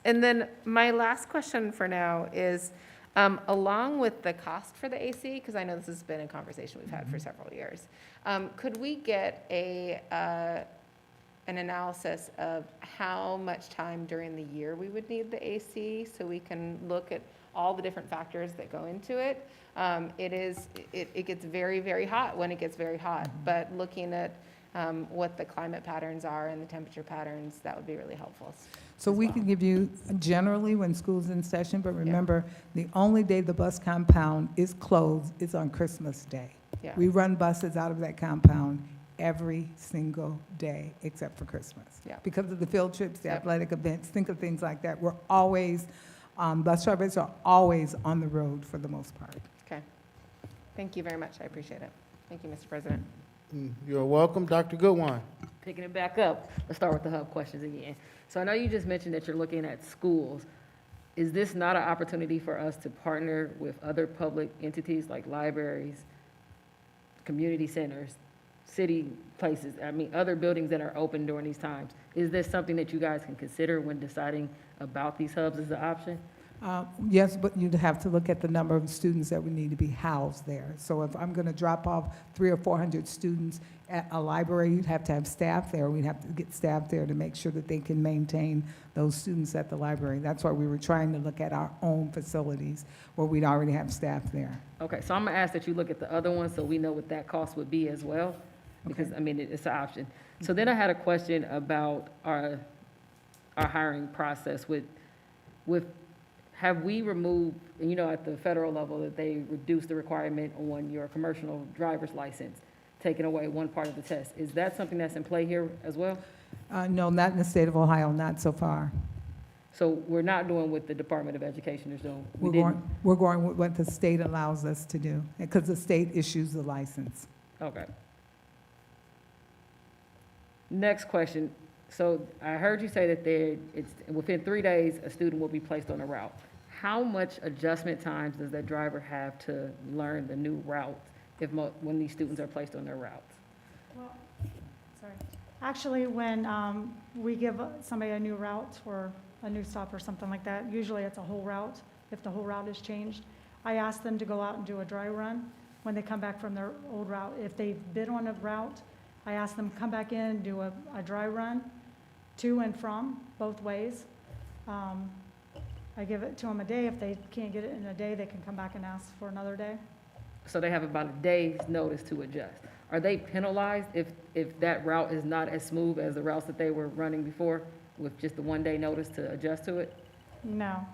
And then my last question for now is, along with the cost for the AC, because I know this has been a conversation we've had for several years, could we get an analysis of how much time during the year we would need the AC so we can look at all the different factors that go into it? It gets very, very hot when it gets very hot, but looking at what the climate patterns are and the temperature patterns, that would be really helpful. So we can give you generally when school's in session, but remember, the only day the bus compound is closed is on Christmas Day. Yeah, We run buses out of that compound every single day except for Christmas. Yeah. Because of the field trips, the Yep. athletic events, think of things like that. We're always, bus drivers are always on the road for the most part. okay. Thank you very much, I appreciate it. Thank you, Mr. President. You're welcome, Dr. Goodwine. Picking it back up, let's start with the hub questions again. So I know you just mentioned that you're looking at schools. Is this not an opportunity for us to partner with other public entities like libraries, community centers, city places, I mean, other buildings that are open during these times? Is this something that you guys can consider when deciding about these hubs as an option? Yes, but you'd have to look at the number of students that would need to be housed there. So if I'm going to drop off 300 or 400 students at a library, you'd have to have staff there. We'd have to get staff there to make sure that they can maintain those students at the library. That's why we were trying to look at our own facilities where we'd already have staff there. Okay, so I'm gonna ask that you look at the other ones so we know what that cost would be as well, because, I mean, it's an option. So then I had a question about our hiring process with, have we removed, and you know, at the federal level, that they reduced the requirement on your commercial driver's license, taking away one part of the test. Is that something that's in play here as well? No, not in the state of Ohio, not so far. So we're not doing what the Department of Education is doing? We We're didn't- going with what the state allows us to do, because the state issues the license. Okay. Next question. So I heard you say that it's, within 3 days, a student will be placed on a route. How much adjustment times does that driver have to learn the new route when these students are placed on their routes? Well, sorry. Actually, when we give somebody a new route or a new stop or something like that, usually it's a whole route, if the whole route is changed. I ask them to go out and do a dry run when they come back from their old route. If they've been on a route, I ask them to come back in, do a dry run to and from, both ways. I give it to them a day. If they can't get it in a day, they can come back and ask for another day. So they have about a day's notice to adjust. Are they penalized if that route is not as smooth as the routes that they were running before with just the 1 day notice to adjust to it? No.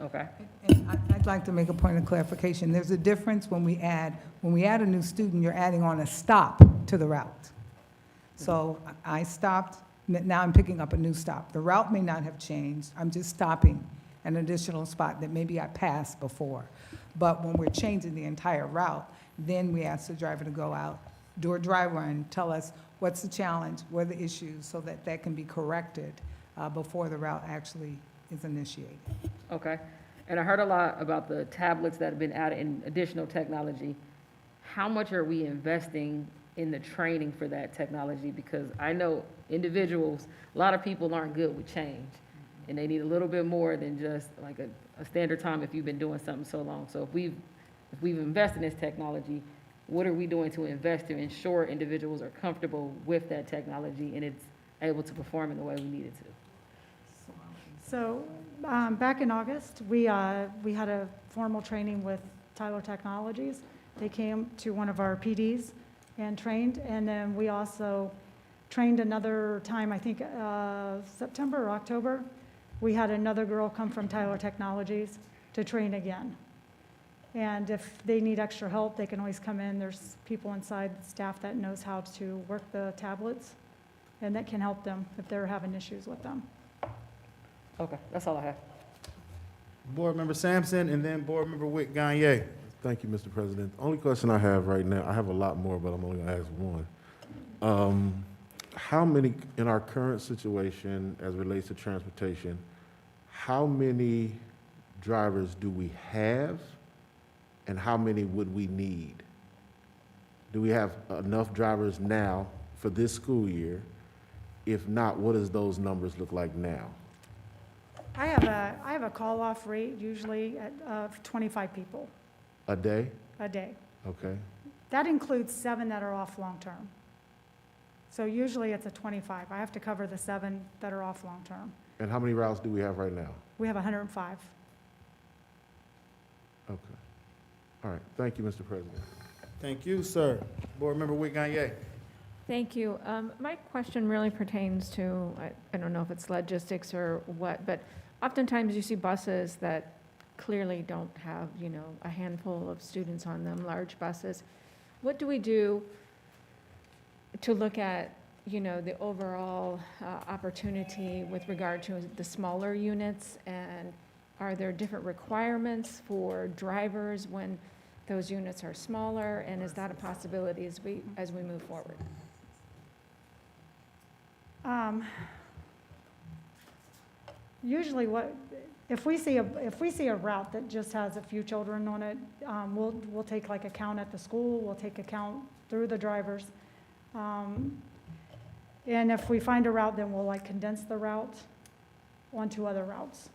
Okay. And I'd like to make a point of clarification. There's a difference when we add a new student, you're adding on a stop to the route. So I stopped, now I'm picking up a new stop. The route may not have changed, I'm just stopping an additional spot that maybe I passed before. But when we're changing the entire route, then we ask the driver to go out, do a dry run, tell us what's the challenge, what are the issues, so that that can be corrected before the route actually is initiated. Okay. And I heard a lot about the tablets that have been added in additional technology. How much are we investing in the training for that technology, because I know individuals, a lot of people aren't good with change, and they need a little bit more than just like a standard time if you've been doing something so long. So if we've invested in this technology, what are we doing to invest to ensure individuals are comfortable with that technology and it's able to perform in the way we need it to? So, back in August, we had a formal training with Tyler Technologies. They came to one of our PDs and trained, and then we also trained another time, I think, September or October. We had another girl come from Tyler Technologies to train again. And if they need extra help, they can always come in. There's people inside staff that knows how to work the tablets, and that can help them if they're having issues with them. Okay, that's all I have. Board Member Sampson, and then Board Member Witt Gagne. Thank you, Mr. President. The only question I have right now, I have a lot more, but I'm only gonna ask one. How many, in our current situation as it relates to transportation, how many drivers do we have, and how many would we need? Do we have enough drivers now for this school year? If not, what does those numbers look like now? I have a call-off rate usually of 25 people A day? a day. Okay. That includes 7 that are off long-term. So usually it's a 25. I have to cover the 7 that are off long-term. And how many routes do we have right now? We have 105. Okay. All right. Thank you, Mr. President. Thank you, sir. Board Member Witt Gagne. Thank you. My question really pertains to, I don't know if it's logistics or what, but oftentimes you see buses that clearly don't have, a handful of students on them, large buses. What do we do to look at, the overall opportunity with regard to the smaller units? And are there different requirements for drivers when those units are smaller? And is that a possibility as we move forward? Usually if we see a route that just has a few children on it, we'll take like a count at the school, we'll take a count through the drivers. And if we find a route, then we'll like condense the route onto other routes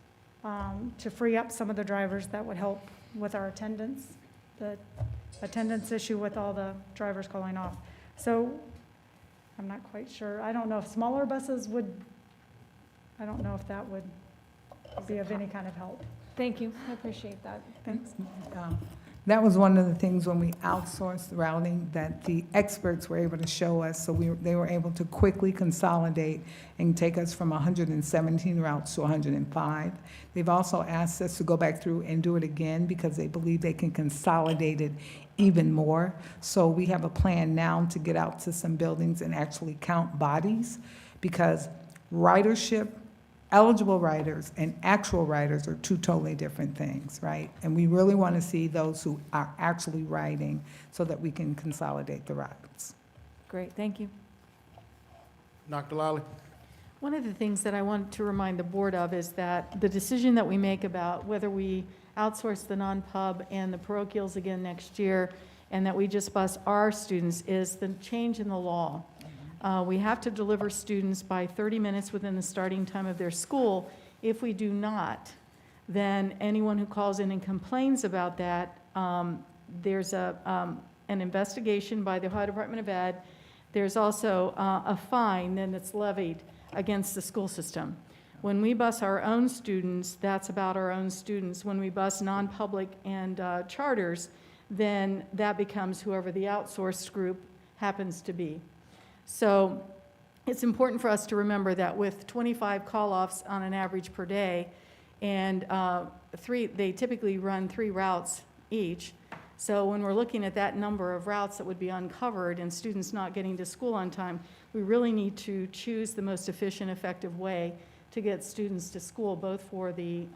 to free up some of the drivers that would help with our attendance, the attendance issue with all the drivers calling off. So I'm not quite sure. I don't know if smaller buses I don't know if that would be of any kind of help. Thank you. I appreciate that. Thanks. That was one of the things when we outsourced the routing that the experts were able to show us. So they were able to quickly consolidate and take us from 117 routes to 105. They've also asked us to go back through and do it again because they believe they can consolidate it even more. So we have a plan now to get out to some buildings and actually count bodies, because ridership, eligible riders and actual riders are 2 totally different things, right? And we really want to see those who are actually riding so that we can consolidate the routes. Great, thank you. Dr. Lally. One of the things that I want to remind the board of is that the decision that we make about whether we outsource the non-pub and the parochials again next year, and that we just bus our students, is the change in the law. We have to deliver students by 30 minutes within the starting time of their school. If we do not, then anyone who calls in and complains about that, there's an investigation by the Ohio Department of Ed. There's also a fine then that's levied against the school system. When we bus our own students, that's about our own students. When we bus non-public and charters, then that becomes whoever the outsourced group happens to be. So it's important for us to remember that with 25 call-offs on an average per day, and they typically run 3 routes each. So when we're looking at that number of routes that would be uncovered and students not getting to school on time, we really need to choose the most efficient, effective way to get students to school, both for the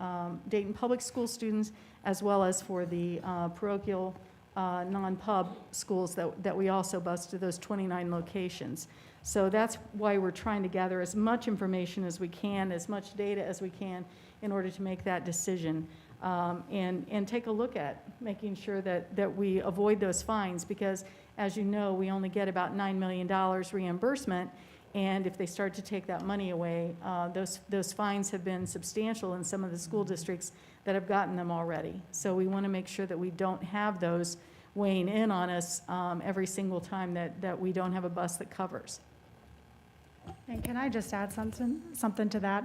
Dayton Public School students as well as for the parochial non-pub schools that we also bus to those 29 locations. So that's why we're trying to gather as much information as we can, as much data as we can, in order to make that decision. and take a look at making sure that we avoid those fines, because as you know, we only get about $9 million reimbursement, and if they start to take that money away, those fines have been substantial in some of the school districts that have gotten them already. So we want to make sure that we don't have those weighing in on us every single time that we don't have a bus that covers. And can I just add something to that?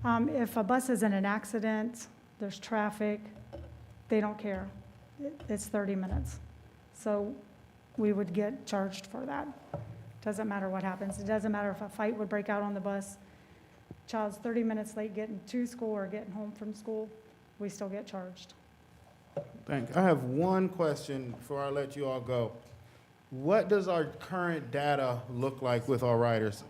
If a bus is in an accident, there's traffic, they don't care. It's 30 minutes. So we would get charged for that. Doesn't matter what happens. It doesn't matter if a fight would break out on the bus. Child's 30 minutes late getting to school or getting home from school, we still get charged. Thank you. I have one question before I let you all go. What does our current data look like with our riders?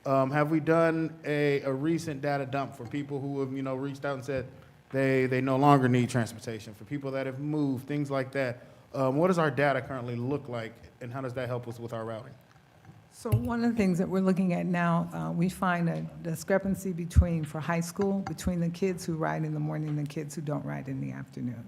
Have we done a recent data dump for people who have, reached out and said they no longer need transportation, for people that have moved, things like that? What does our data currently look like, and how does that help us with our routing? So one of the things that we're looking at now, we find a discrepancy for high school, between the kids who ride in the morning and the kids who don't ride in the afternoon.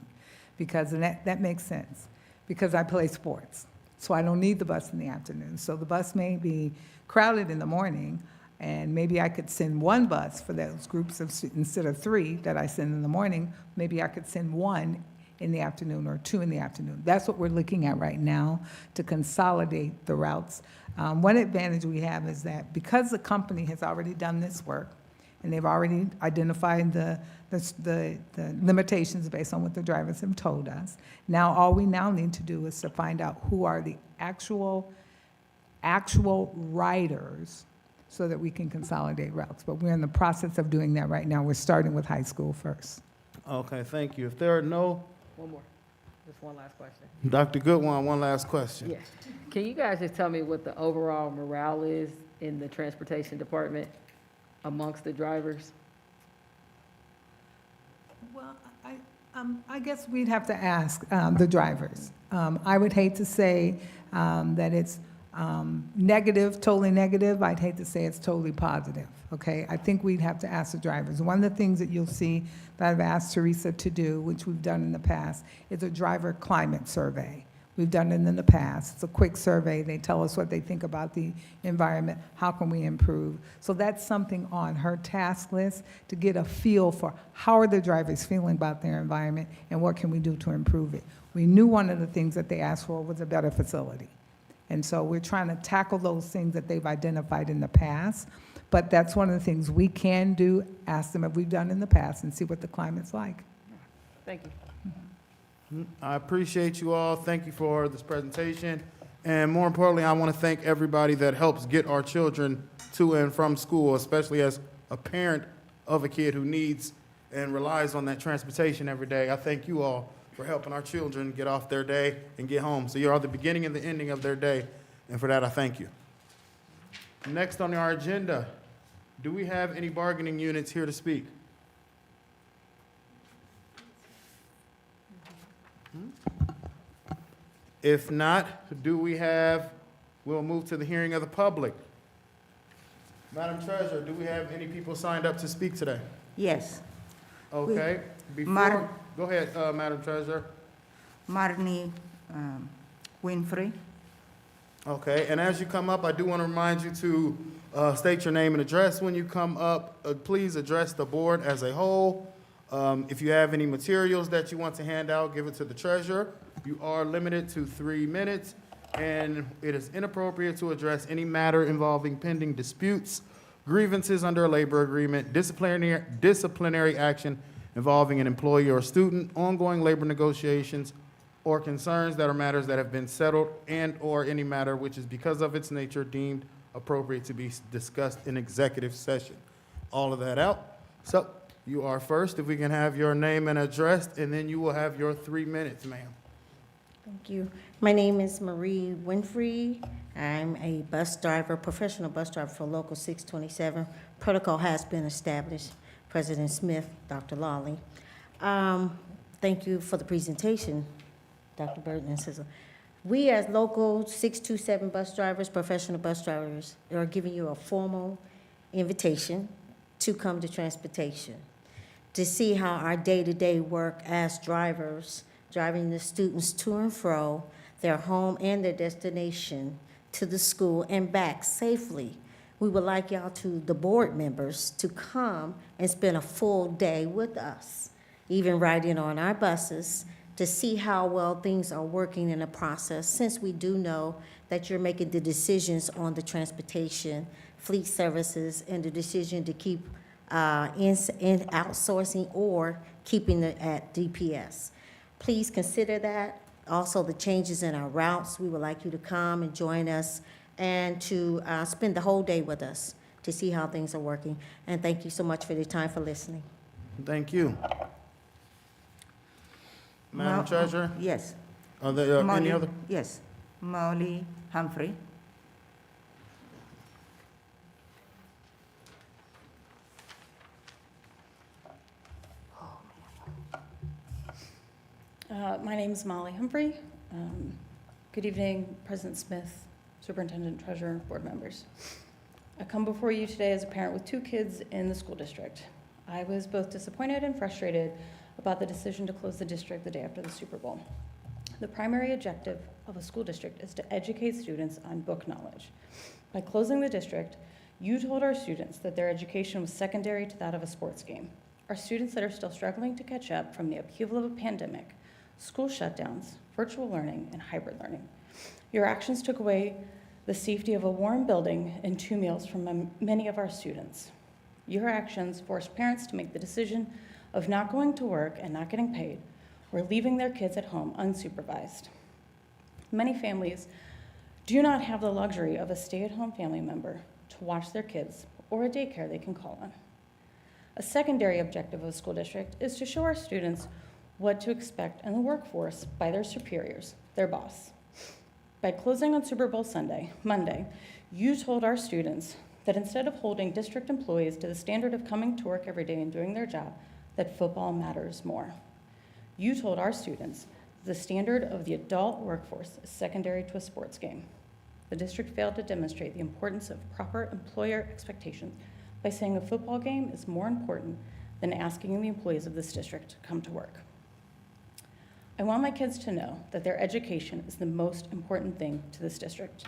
Because, and that makes sense, because I play sports, so I don't need the bus in the afternoon. So the bus may be crowded in the morning, and maybe I could send one bus for those groups instead of 3 that I send in the morning, maybe I could send 1 in the afternoon or 2 in the afternoon. That's what we're looking at right now, to consolidate the routes. One advantage we have is that because the company has already done this work, and they've already identified the limitations based on what the drivers have told us, now all we now need to do is to find out who are the actual riders, so that we can consolidate routes. But we're in the process of doing that right now. We're starting with high school first. Okay, thank you. If there are no, One more, just one last question. Dr. Goodwin, one last question. Yeah. Can you guys just tell me what the overall morale is in the transportation department amongst the drivers? Well, I guess we'd have to ask the drivers. I would hate to say that it's negative, totally negative. I'd hate to say it's totally positive, okay? I think we'd have to ask the drivers. One of the things that you'll see that I've asked Teresa to do, which we've done in the past, is a driver climate survey. We've done it in the past. It's a quick survey. They tell us what they think about the environment. How can we improve? So that's something on her task list, to get a feel for how are the drivers feeling about their environment and what can we do to improve it. We knew one of the things that they asked for was a better facility. And so we're trying to tackle those things that they've identified in the past. But that's one of the things we can do, ask them if we've done in the past, and see what the climate's like. Thank you. I appreciate you all. Thank you for this presentation. And more importantly, I want to thank everybody that helps get our children to and from school, especially as a parent of a kid who needs and relies on that transportation every day. I thank you all for helping our children get off their day and get home. So you are the beginning and the ending of their day, and for that I thank you. Next on our agenda, do we have any bargaining units here to speak? If not, we'll move to the hearing of the public. Madam Treasurer, do we have any people signed up to speak today? Yes. Okay, Madam- go ahead, Madam Treasurer. Marnie Winfrey. Okay, and as you come up, I do want to remind you to state your name and address when you come up. Please address the board as a whole. If you have any materials that you want to hand out, give it to the treasurer. You are limited to 3 minutes, and it is inappropriate to address any matter involving pending disputes, grievances under a labor agreement, disciplinary action involving an employee or student, ongoing labor negotiations, or concerns that are matters that have been settled, and/or any matter which is because of its nature deemed appropriate to be discussed in executive session. All of that out. So you are first. If we can have your name and address, and then you will have your 3 minutes, ma'am. Thank you. My name is Marie Winfrey. I'm a bus driver, professional bus driver for Local 627. Protocol has been established. President Smith, Dr. Lawley. Thank you for the presentation, Dr. Burton and Sizzle. We as Local 627 bus drivers, professional bus drivers, are giving you a formal invitation to come to transportation to see how our day-to-day work as drivers, driving the students to and fro, their home and their destination, to the school and back safely. We would like y'all the board members, to come and spend a full day with us, even riding on our buses, to see how well things are working in the process, since we do know that you're making the decisions on the transportation, fleet services, and the decision to keep in outsourcing or keeping it at DPS. Please consider that. Also, the changes in our routes, we would like you to come and join us and to spend the whole day with us to see how things are working. And thank you so much for your time for listening. Thank you. Madam Mo- Treasurer, Yes. are there any Molly- other? Yes. Molly Humphrey. My name is Molly Humphrey. Good evening, President Smith, Superintendent, Treasurer, board members. I come before you today as a parent with 2 kids in the school district. I was both disappointed and frustrated about the decision to close the district the day after the Super Bowl. The primary objective of a school district is to educate students on book knowledge. By closing the district, you told our students that their education was secondary to that of a sports game. Our students that are still struggling to catch up from the upheaval of a pandemic, school shutdowns, virtual learning, and hybrid learning. Your actions took away the safety of a warm building and 2 meals from many of our students. Your actions forced parents to make the decision of not going to work and not getting paid, or leaving their kids at home unsupervised. Many families do not have the luxury of a stay-at-home family member to watch their kids or a daycare they can call on. A secondary objective of a school district is to show our students what to expect in the workforce by their superiors, their boss. By closing on Super Bowl Monday, you told our students that instead of holding district employees to the standard of coming to work every day and doing their job, that football matters more. You told our students the standard of the adult workforce is secondary to a sports game. The district failed to demonstrate the importance of proper employer expectations by saying a football game is more important than asking the employees of this district to come to work. I want my kids to know that their education is the most important thing to this district.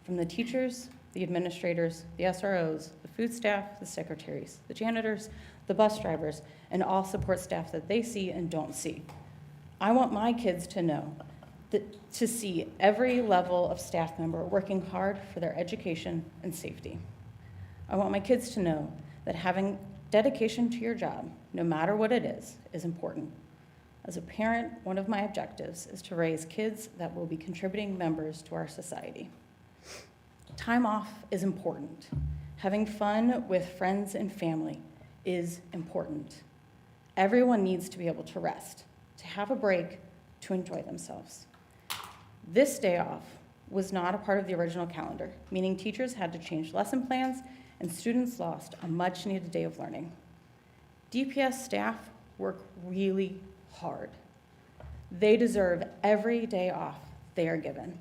From the teachers, the administrators, the SROs, the food staff, the secretaries, the janitors, the bus drivers, and all support staff that they see and don't see. I want my kids to know to see every level of staff member working hard for their education and safety. I want my kids to know that having dedication to your job, no matter what it is important. As a parent, one of my objectives is to raise kids that will be contributing members to our society. Time off is important. Having fun with friends and family is important. Everyone needs to be able to rest, to have a break, to enjoy themselves. This day off was not a part of the original calendar, meaning teachers had to change lesson plans and students lost a much-needed day of learning. DPS staff work really hard. They deserve every day off they are given.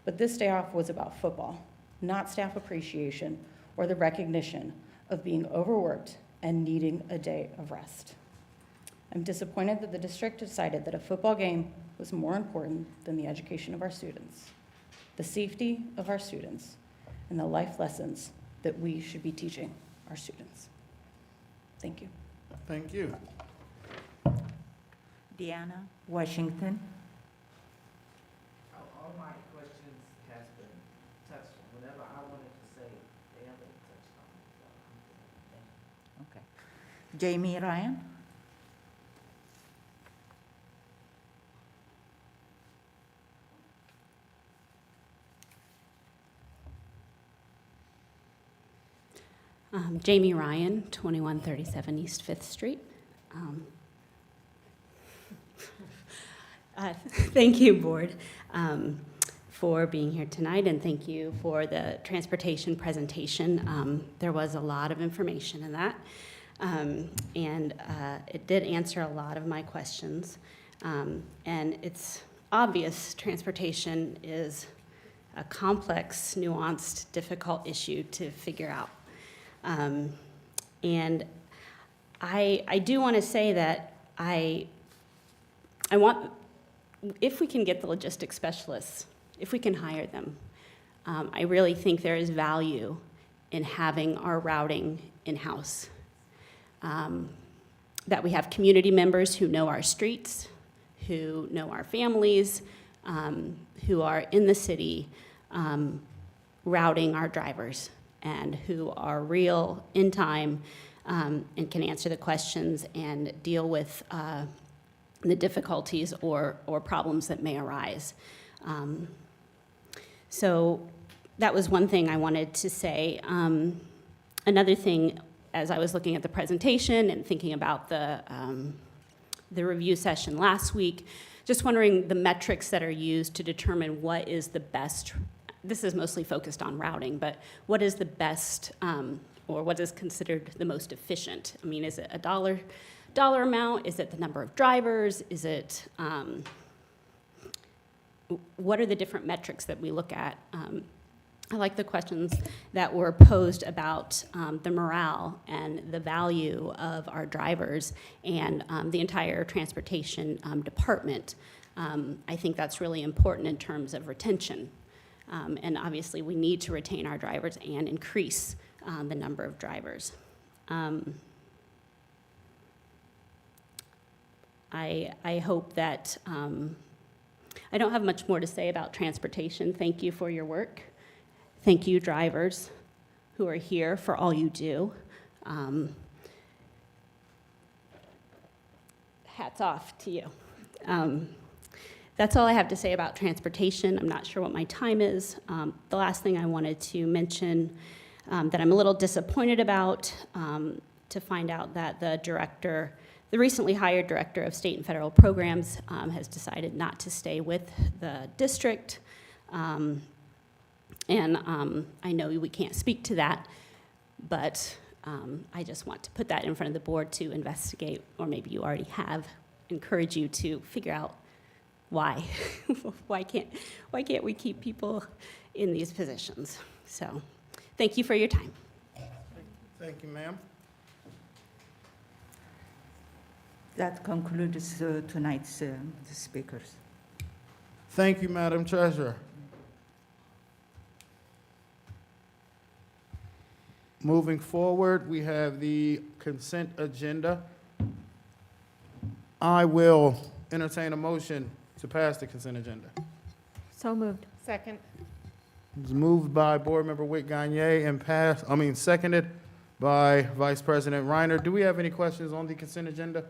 But this day off was about football, not staff appreciation or the recognition of being overworked and needing a day of rest. I'm disappointed that the district decided that a football game was more important than the education of our students, the safety of our students, and the life lessons that we should be teaching our students. Thank you. Thank you. Deanna Washington. All my questions has been touched on. Whatever I wanted to say, they have been touched on. So I'm good. Thank you. Okay. Jamie Ryan. Jamie Ryan, 2137 East 5th Street. Thank you, Board, for being here tonight, and thank you for the transportation presentation. There was a lot of information in that, and it did answer a lot of my questions. And it's obvious transportation is a complex, nuanced, difficult issue to figure out. And I do want to say that I want, if we can get the logistics specialists, if we can hire them, I really think there is value in having our routing in-house. That we have community members who know our streets, who know our families, who are in the city routing our drivers, and who are real in time and can answer the questions and deal with the difficulties or problems that may arise. So that was one thing I wanted to say. Another thing, as I was looking at the presentation and thinking about the review session last week, just wondering the metrics that are used to determine what is the best. This is mostly focused on routing, but what is the best or what is considered the most efficient? I mean, is it a dollar amount? Is it the number of drivers? Is it, what are the different metrics that we look at? I like the questions that were posed about the morale and the value of our drivers and the entire transportation department. I think that's really important in terms of retention. And obviously, we need to retain our drivers and increase the number of drivers. I hope that, I don't have much more to say about transportation. Thank you for your work. Thank you, drivers who are here, for all you do. Hats off to you. That's all I have to say about transportation. I'm not sure what my time is. The last thing I wanted to mention that I'm a little disappointed about, to find out that the recently hired director of state and federal programs has decided not to stay with the district. And I know we can't speak to that, but I just want to put that in front of the board to investigate, or maybe you already have, encourage you to figure out why. why can't we keep people in these positions? So thank you for your time. Thank you, ma'am. That concludes tonight's speakers. Thank you, Madam Treasurer. Moving forward, we have the consent agenda. I will entertain a motion to pass the consent agenda. So moved. Second. It's moved by Board Member Witt Gagne and seconded by Vice President Reiner. Do we have any questions on the consent agenda?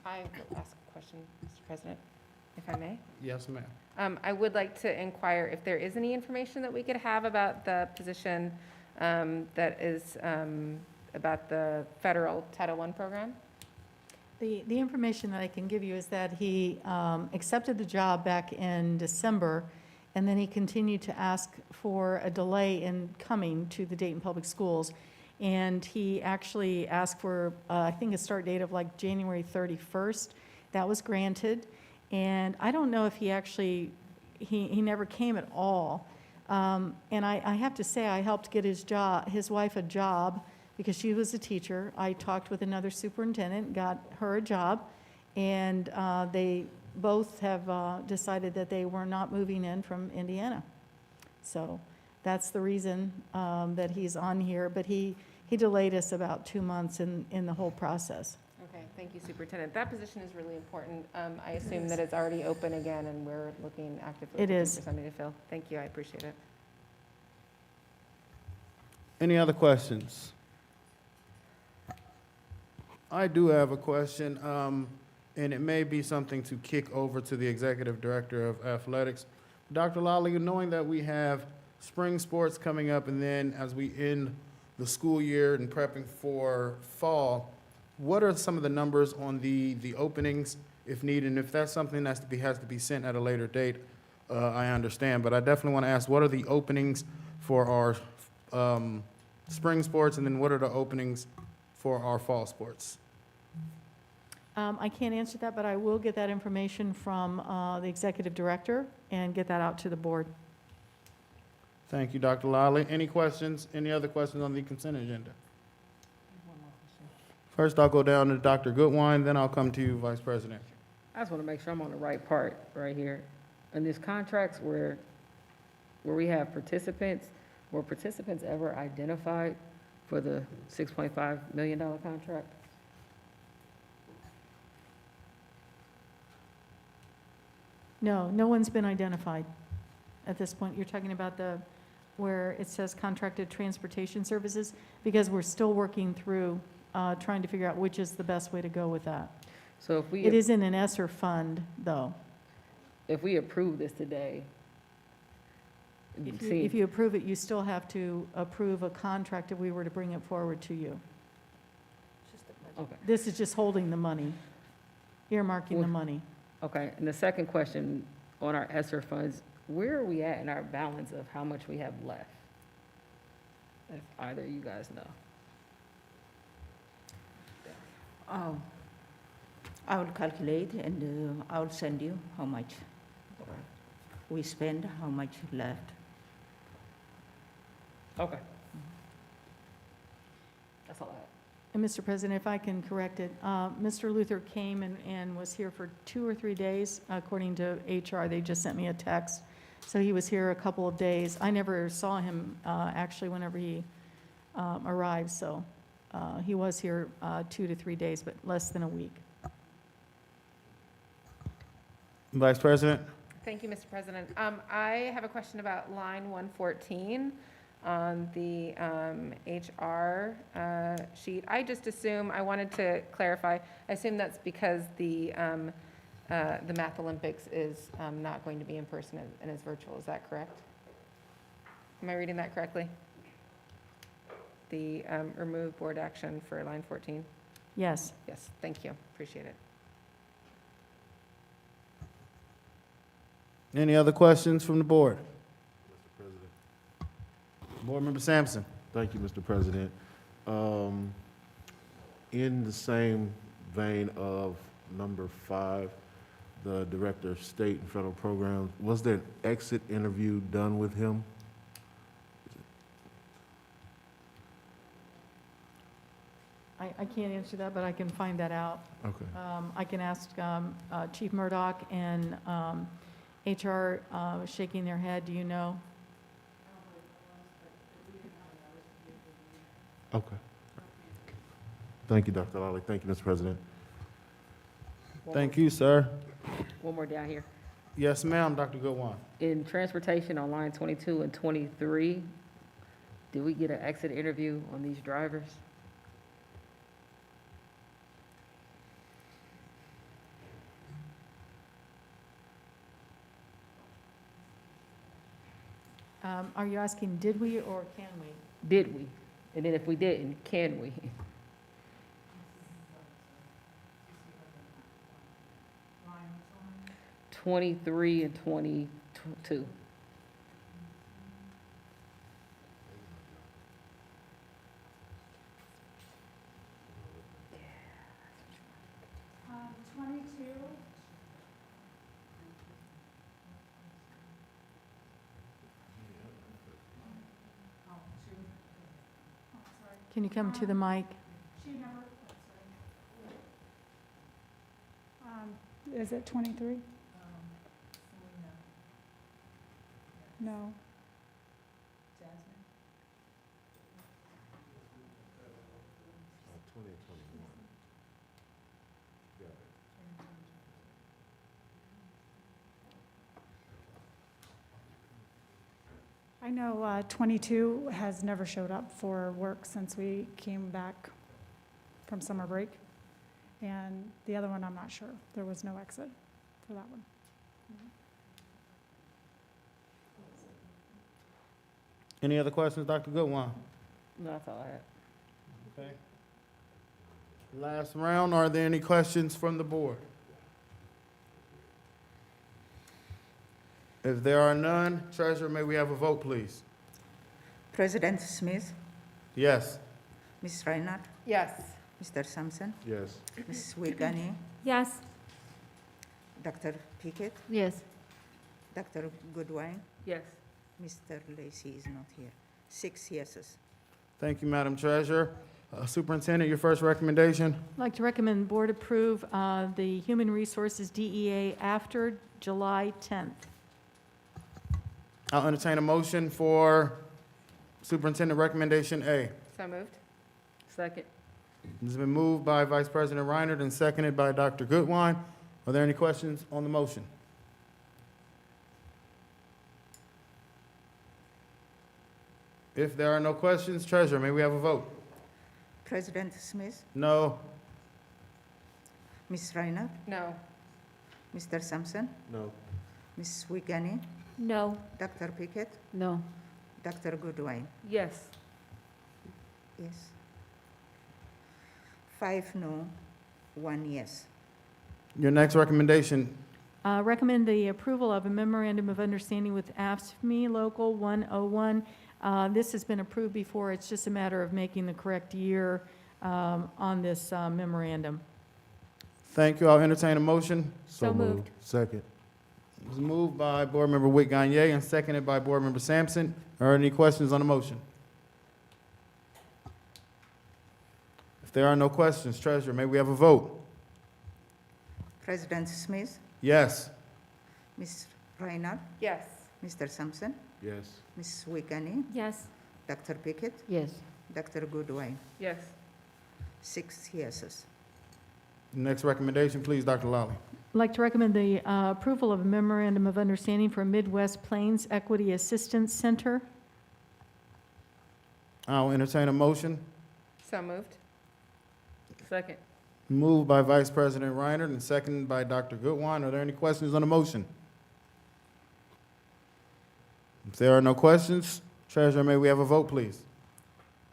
I will ask a question, Mr. President, if I may. Yes, ma'am. I would like to inquire if there is any information that we could have about the position that is about the federal Title I program. The information that I can give you is that he accepted the job back in December, and then he continued to ask for a delay in coming to the Dayton Public Schools. And he actually asked for, I think, a start date of like January 31st. That was granted. And I don't know if he actually, he never came at all. And I have to say, I helped get his wife a job because she was a teacher. I talked with another superintendent, got her a job, and they both have decided that they were not moving in from Indiana. So that's the reason that he's on here, but he delayed us about 2 months in the whole process. Okay, thank you, Superintendent. That position is really important. I assume that it's already open again, and we're looking actively It is. for somebody to fill. Thank you, I appreciate it. Any other questions? I do have a question, and it may be something to kick over to the Executive Director of Athletics. Dr. Lally, knowing that we have spring sports coming up, and then as we end the school year and prepping for fall, what are some of the numbers on the openings, if needed? And if that's something that has to be sent at a later date, I understand. But I definitely want to ask, what are the openings for our spring sports, and then what are the openings for our fall sports? I can't answer that, but I will get that information from the Executive Director and get that out to the board. Thank you, Dr. Lally. Any questions, any other questions on the consent agenda? First, I'll go down to Dr. Goodwine, then I'll come to you, Vice President. I just want to make sure I'm on the right part right here. In these contracts where we have participants, were participants ever identified for the $6.5 million contract? No, no one's been identified at this point. You're talking about where it says contracted transportation services, because we're still working through, trying to figure out which is the best way to go with that. So if we. It is in an ESSER fund, though. If we approve this today, If you approve it, you still have to approve a contract if we were to bring it forward to you. okay, This is just holding the money, earmarking the money. okay. And the second question on our ESSER funds, where are we at in our balance of how much we have left? If either of you guys know. I will calculate and I will send you how much we spend, how much left. Okay. That's all I have. And Mr. President, if I can correct it, Mr. Luther came and was here for 2 or 3 days, according to HR. They just sent me a text. So he was here a couple of days. I never saw him, actually, whenever he arrived, so he was here 2 to 3 days, but less than a week. Vice President? Thank you, Mr. President. I have a question about line 114 on the HR sheet. I just assume, I wanted to clarify, I assume that's because the Math Olympics is not going to be in person and is virtual. Is that correct? Am I reading that correctly? The remove board action for line 14? Yes. Yes, thank you. Appreciate it. Any other questions from the board? Mr. President. Board Member Sampson? Thank you, Mr. President. In the same vein of number 5, the Director of State and Federal Programs, was there an exit interview done with him? I can't answer that, but I can find that out. Okay. I can ask Chief Murdoch and HR shaking their head. Do you know? Okay. Thank you, Dr. Lally. Thank you, Mr. President. Thank you, sir. One more down here. Yes, ma'am, Dr. Goodwine. In transportation on line 22 and 23, did we get an exit interview on these drivers? Are you asking, did we or can we? Did we? And then if we didn't, can we? Line 23 and 22. 22. Can you come to the mic? She never, is it 23? No. Jasmine? 20 and 21. Got it. I know 22 has never showed up for work since we came back from summer break. And the other one, I'm not sure. There was no exit for that one. Any other questions, Dr. Goodwine? No, that's all I have. Okay. Last round, are there any questions from the board? If there are none, Treasurer, may we have a vote, please? President Smith, Yes. Ms. Reinhardt, Yes. Mr. Sampson, Yes. Ms. Wiegany, Yes. Dr. Pickett, Yes. Dr. Goodwine, Yes. Mr. Lacy is not here. 6 yeses. Thank you, Madam Treasurer. Superintendent, your first recommendation? I'd like to recommend the board approve the Human Resources DEA after July 10th. I'll entertain a motion for Superintendent Recommendation A. So moved. Second. It's been moved by Vice President Reinert and seconded by Dr. Goodwine. Are there any questions on the motion? If there are no questions, Treasurer, may we have a vote? President Smith, No. Ms. Reiner, No. Mr. Sampson, No. Ms. Wiegany, No. Dr. Pickett, No. Dr. Goodwin. Yes. Yes. 5 no, 1 yes. Your next recommendation, Recommend the approval of a memorandum of understanding with AFSCME Local 101. This has been approved before. It's just a matter of making the correct year on this memorandum. thank you. I'll entertain a motion. So moved. Second. It was moved by Board Member Witt Gagne and seconded by Board Member Sampson. Are there any questions on the motion? If there are no questions, Treasurer, may we have a vote? President Smith, Yes. Ms. Reiner, Yes. Mr. Sampson, Yes. Ms. Wiegany, Yes. Dr. Pickett, Yes. Dr. Goodwin. Yes. 6 yeses. Next recommendation, please, Dr. Lally. I'd like to recommend the approval of a memorandum of understanding for Midwest Plains Equity Assistance Center. I'll entertain a motion. So moved. Second. Moved by Vice President Reinert and seconded by Dr. Goodwine. Are there any questions on the motion? If there are no questions, Treasurer, may we have a vote, please?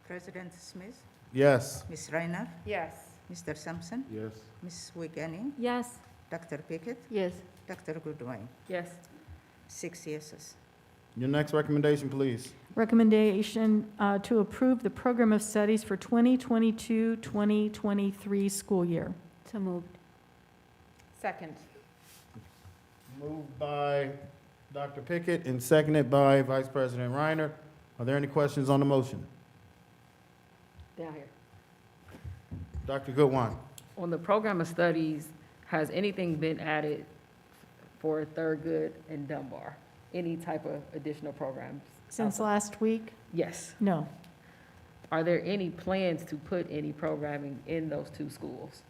President Smith, Yes. Ms. Reiner, Yes. Mr. Sampson, Yes. Ms. Wiegany, Yes. Dr. Pickett, Yes. Dr. Goodwin. Yes. 6 yeses. Your next recommendation, please. Recommendation to approve the program of studies for 2022-2023 school year. So moved. Second. Moved by Dr. Pickett and seconded by Vice President Reinert. Are there any questions on the motion? Down here. Dr. Goodwine. On the program of studies, has anything been added for Thurgood and Dunbar? Any type of additional programs? Since last week? Yes. No. Are there any plans to put any programming in those two schools?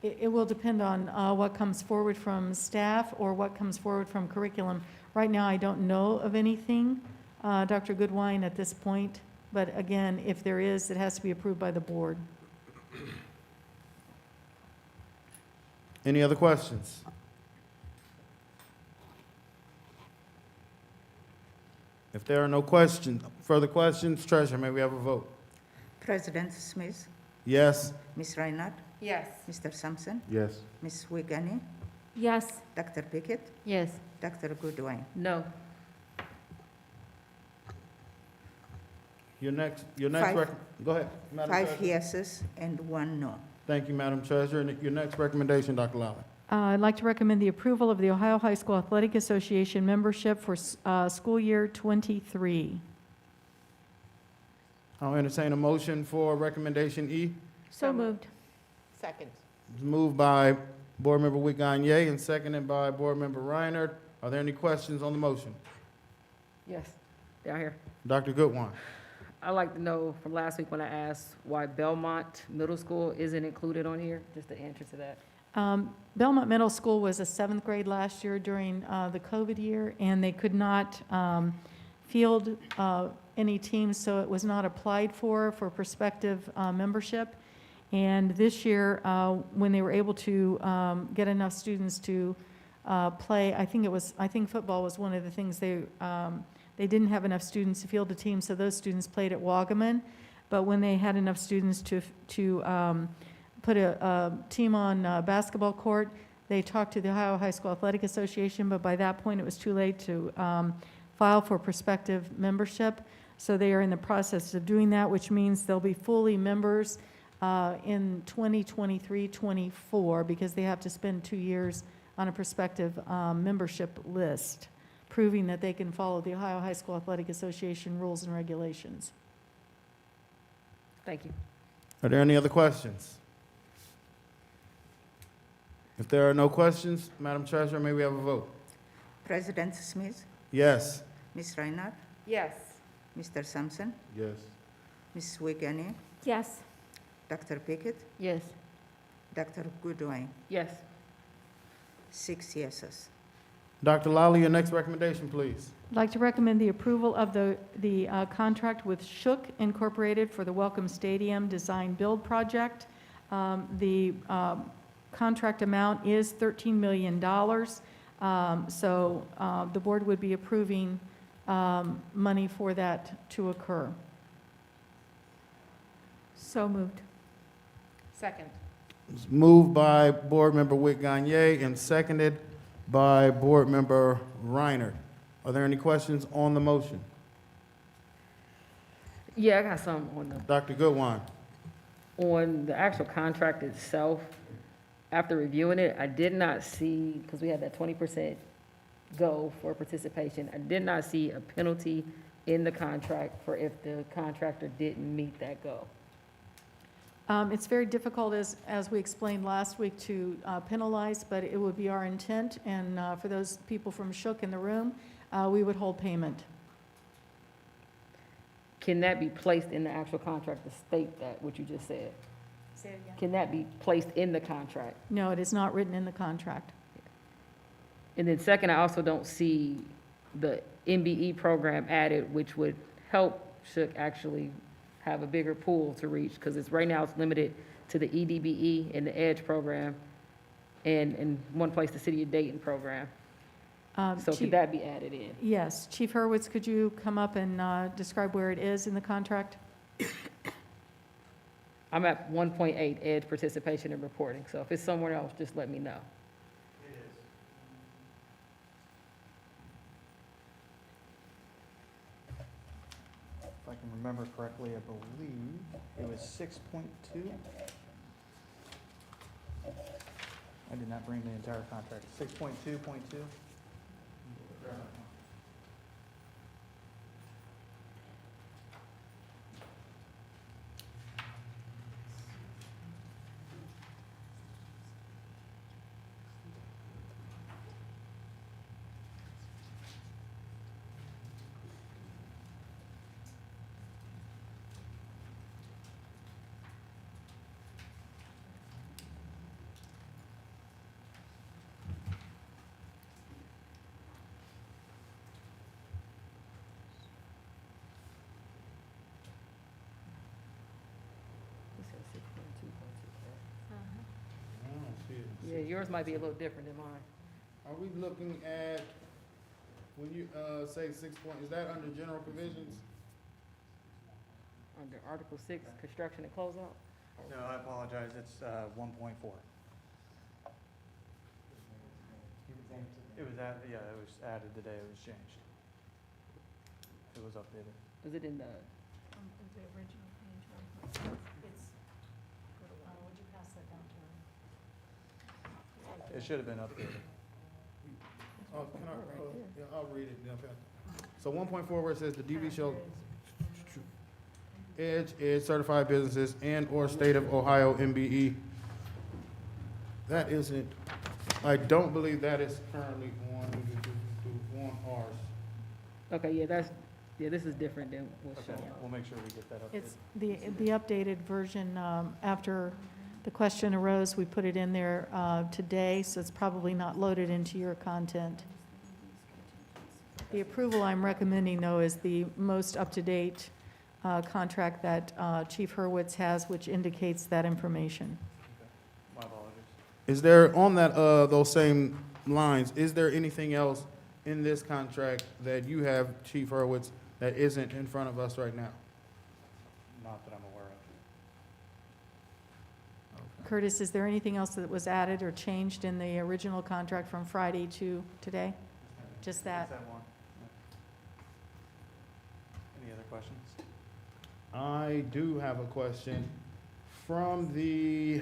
It will depend on what comes forward from staff or what comes forward from curriculum. Right now, I don't know of anything, Dr. Goodwine, at this point. But again, if there is, it has to be approved by the board. Any other questions? If there are no questions, further questions, Treasurer, may we have a vote? President Smith, Yes. Ms. Reiner, Yes. Mr. Sampson, Yes. Ms. Wiegany, Yes. Dr. Pickett, Yes. Dr. Goodwin. No. Your next Five. go ahead, Madam 5 Treasurer. yeses and 1 no. Thank you, Madam Treasurer. And your next recommendation, Dr. Lally. I'd like to recommend the approval of the Ohio High School Athletic Association membership for school year '23. I'll entertain a motion for recommendation E. So moved. Second. It's moved by Board Member Witt Gagne and seconded by Board Member Reinert. Are there any questions on the motion? Yes. Down here. Dr. Goodwine. I'd like to know from last week when I asked why Belmont Middle School isn't included on here, just the answer to that. Belmont Middle School was a 7th grade last year during the COVID year, and they could not field any teams, so it was not applied for prospective membership. And this year, when they were able to get enough students to play, I think football was one of the things they didn't have enough students to field a team, so those students played at Wagaman. But when they had enough students to put a team on basketball court, they talked to the Ohio High School Athletic Association, but by that point, it was too late to file for prospective membership. So they are in the process of doing that, which means they'll be fully members in 2023-24, because they have to spend 2 years on a prospective membership list proving that they can follow the Ohio High School Athletic Association rules and regulations. Thank you. Are there any other questions? If there are no questions, Madam Treasurer, may we have a vote? President Smith, Yes. Ms. Reinhardt, Yes. Mr. Sampson, Yes. Ms. Wiegany, Yes. Dr. Pickett, Yes. Dr. Goodwin, Yes. 6 yeses. Dr. Lally, your next recommendation, please. I'd like to recommend the approval of the contract with Shook Incorporated for the Welcome Stadium Design Build Project. The contract amount is $13 million. So the board would be approving money for that to occur. So moved. Second. It's moved by Board Member Whit Gagne and seconded by Board Member Reiner. Are there any questions on the motion? Yeah, I got some on Dr. Goodwin? on the actual contract itself. After reviewing it, I did not see, because we had that 20% go for participation, I did not see a penalty in the contract for if the contractor didn't meet that goal. It's very difficult, as we explained last week, to penalize, but it would be our intent, and for those people from Shook in the room, we would hold payment. Can that be placed in the actual contract to state that, what you just said? Say it again. Can that be placed in the contract? No, it is not written in the contract. And then second, I also don't see the MBE program added, which would help Shook actually have a bigger pool to reach, because it's, right now it's limited to the EDBE and the EDGE program, and in one place, the City of Dayton program. So Chief- could that be added in? Yes. Chief Hurwitz, could you come up and describe where it is in the contract? I'm at 1.8, EDGE participation and reporting, so if it's somewhere else, just let me know. If I can remember correctly, I believe it was 6.2. I did not bring the entire contract. 6.2.2? It says 6.2.2. Yeah, yours might be a little different than mine. Are we looking at, when you say 6 point, is that under general provisions? Under Article 6, construction and closeout? No, I apologize, it's 1.4. It was added, yeah, it was added the day it was changed. It was updated. Is it in the, The original page. It's, would you pass that down to her? It should have been updated. Oh, can I, yeah, I'll read it. Okay. So 1.4 where it says the DB shall EDGE certified businesses and/or state of Ohio MBE. That isn't, I don't believe that is currently on ours. okay, yeah, this is different than what's Okay, shown. we'll make sure we get that updated. It's the updated version, after the question arose, we put it in there today, so it's probably not loaded into your content. The approval I'm recommending, though, is the most up-to-date contract that Chief Hurwitz has, which indicates that information. My apologies. Is there, on that, those same lines, is there anything else in this contract that you have, Chief Hurwitz, that isn't in front of us right now? Not that I'm aware of. Curtis, is there anything else that was added or changed in the original contract from Friday to today? Just that? Just that one. Any other questions? I do have a question. From the,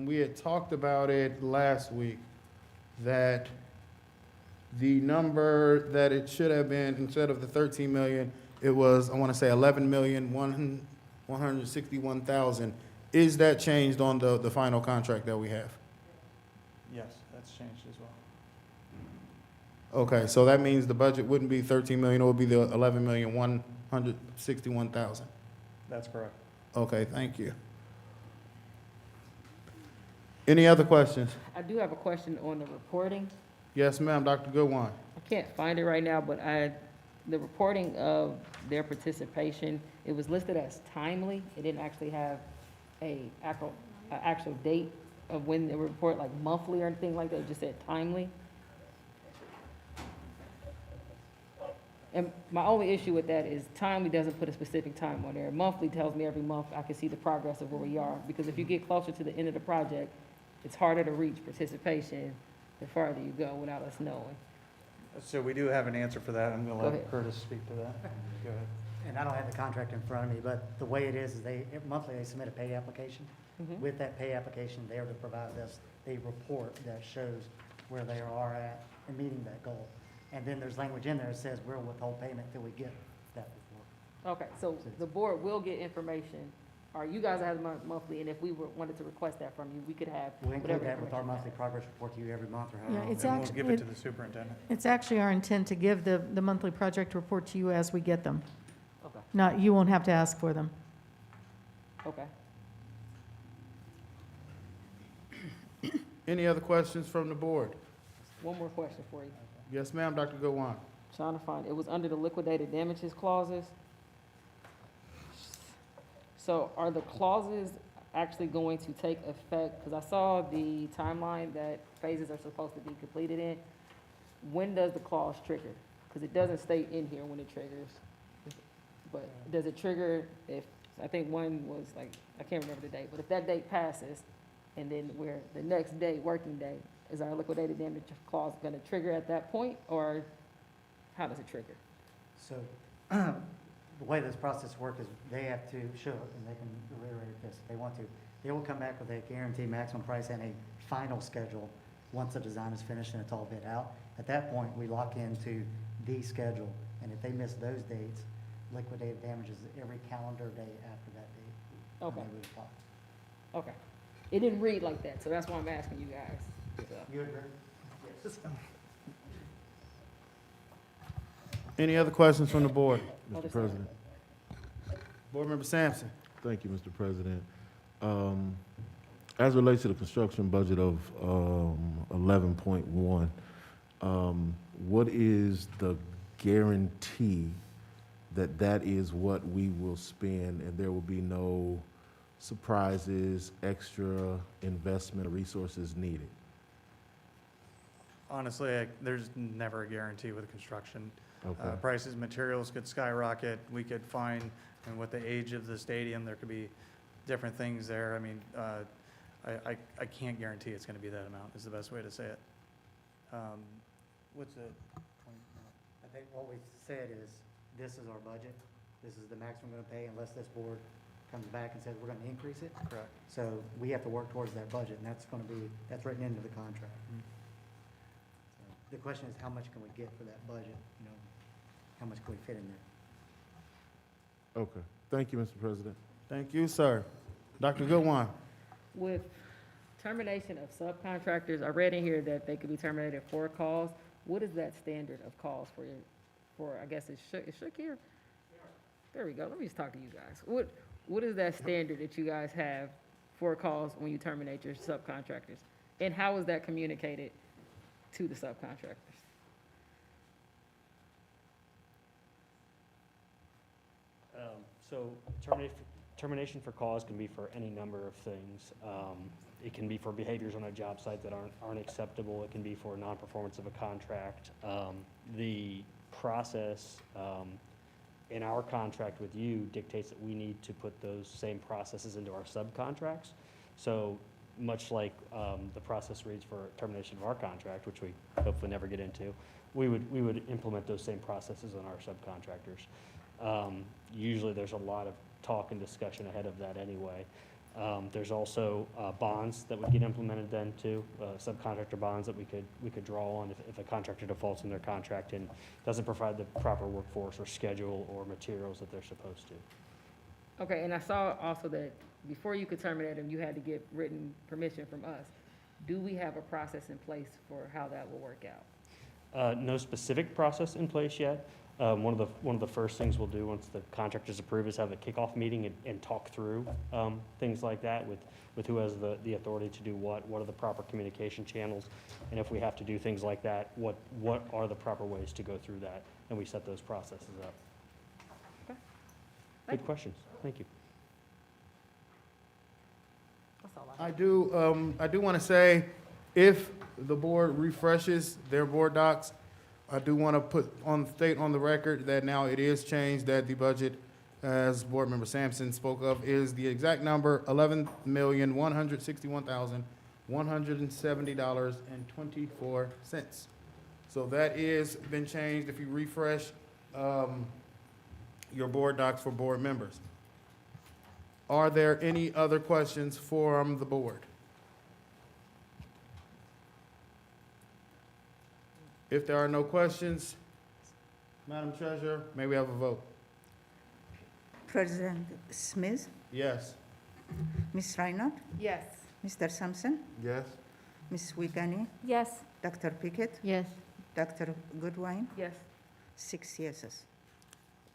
we had talked about it last week, that The number that it should have been, instead of the 13 million, it was, I want to say 11,161,000. Is that changed on the final contract that we have? Yes, that's changed as well. Okay, so that means the budget wouldn't be 13 million, it would be the 11,161,000. That's correct. Okay, thank you. Any other questions? I do have a question on the reporting. Yes, ma'am, Dr. Goodwine. I can't find it right now, but the reporting of their participation, it was listed as timely. It didn't actually have a actual date of when they report, like monthly or anything like that. It just said timely. And my only issue with that is timely doesn't put a specific time on there. Monthly tells me every month I can see the progress of where we are. Because if you get closer to the end of the project, it's harder to reach participation the farther you go without us knowing. So we do have an answer for that. I'm going to Go let ahead. Curtis speak to that. Go ahead. And I don't have the contract in front of me, but the way it is monthly they submit a pay application. Mhm. With that pay application, they are to provide us a report that shows where they are at in meeting that goal. And then there's language in there that says we'll withhold payment till we get that report. Okay, so the board will get information, or you guys have monthly, and if we wanted to request that from you, we could have We'll include whatever that with our information monthly progress report to you every month or Yeah, however. it's And we'll act- give it it- to the superintendent. It's actually our intent to give the monthly project report to you as we get them. Okay, Not, you won't have to ask for them. okay. Any other questions from the board? One more question for you. Yes, ma'am, Dr. Goodwine. Trying to find, it was under the liquidated damages clauses. So are the clauses actually going to take effect? Because I saw the timeline that phases are supposed to be completed in. When does the clause trigger? Because it doesn't state in here when it triggers. But does it trigger if, I think one was like, I can't remember the date, but if that date passes, and then we're, the next day, working day, is our liquidated damage clause going to trigger at that point, or how does it trigger? So the way this process works is they have to show it, and they can reiterate this if they want to. They will come back with a guaranteed maximum price and a final schedule once the design is finished and it's all bid out. At that point, we lock into the schedule, and if they miss those dates, liquidated damages every calendar day after that date. and Okay, they would apply. okay. It didn't read like that, so that's why I'm asking you guys. So, You agree? Yes. Any other questions from the board? Other Mr. side. President. Board Member Sampson. Thank you, Mr. President. As it relates to the construction budget of 11.1, what is the guarantee that that is what we will spend and there will be no surprises, extra investment or resources needed? Honestly, there's never a guarantee with construction. Okay. Prices, materials could skyrocket. We could find, and with the age of the stadium, there could be different things there. I mean, I can't guarantee it's going to be that amount, is the best way to say it. What's it? I think what we said is, this is our budget, this is the maximum we're gonna pay unless this board comes back and says we're gonna increase it. Correct. So we have to work towards that budget, and that's written into the contract. Mhm. So the question is, how much can we get for that budget, how much can we fit in there? Okay. Thank you, Mr. President. Thank you, sir. Dr. Goodwine. with termination of subcontractors, I read in here that they could be terminated for a cause. What is that standard of cause for I guess it's Shook here? There we go. Let me just talk to you guys. What is that standard that you guys have for a cause when you terminate your subcontractors? And how is that communicated to the subcontractors? So termination for cause can be for any number of things. It can be for behaviors on a job site that aren't acceptable. It can be for non-performance of a contract. The process in our contract with you dictates that we need to put those same processes into our subcontracts. So much like the process reads for termination of our contract, which we hopefully never get into, we would implement those same processes on our subcontractors. Usually there's a lot of talk and discussion ahead of that anyway. There's also bonds that would get implemented then too, subcontractor bonds that we could draw on if a contractor defaults in their contract and doesn't provide the proper workforce or schedule or materials that they're supposed to. Okay, and I saw also that before you could terminate them, you had to get written permission from us. Do we have a process in place for how that will work out? No specific process in place yet. One of the first things we'll do once the contract is approved is have a kickoff meeting and talk through things like that with who has the authority to do what are the proper communication channels, and if we have to do things like that, what are the proper ways to go through that, and we set those processes up. Okay. Good questions. Thank you. That's all I I do want to say, if the board refreshes their board docs, I do want to state on the record that now it is changed, that the budget, as Board Member Sampson spoke of, is the exact number, $11,161,170.24. So that is been changed if you refresh your board docs for board members. Are there any other questions from the board? If there are no questions, Madam Treasurer, may we have a vote? President Smith, Yes. Ms. Reinhardt, Yes. Mr. Sampson, Yes? Ms. Wiegany, Yes. Dr. Pickett, Yes. Dr. Goodwin, Yes. 6 yeses.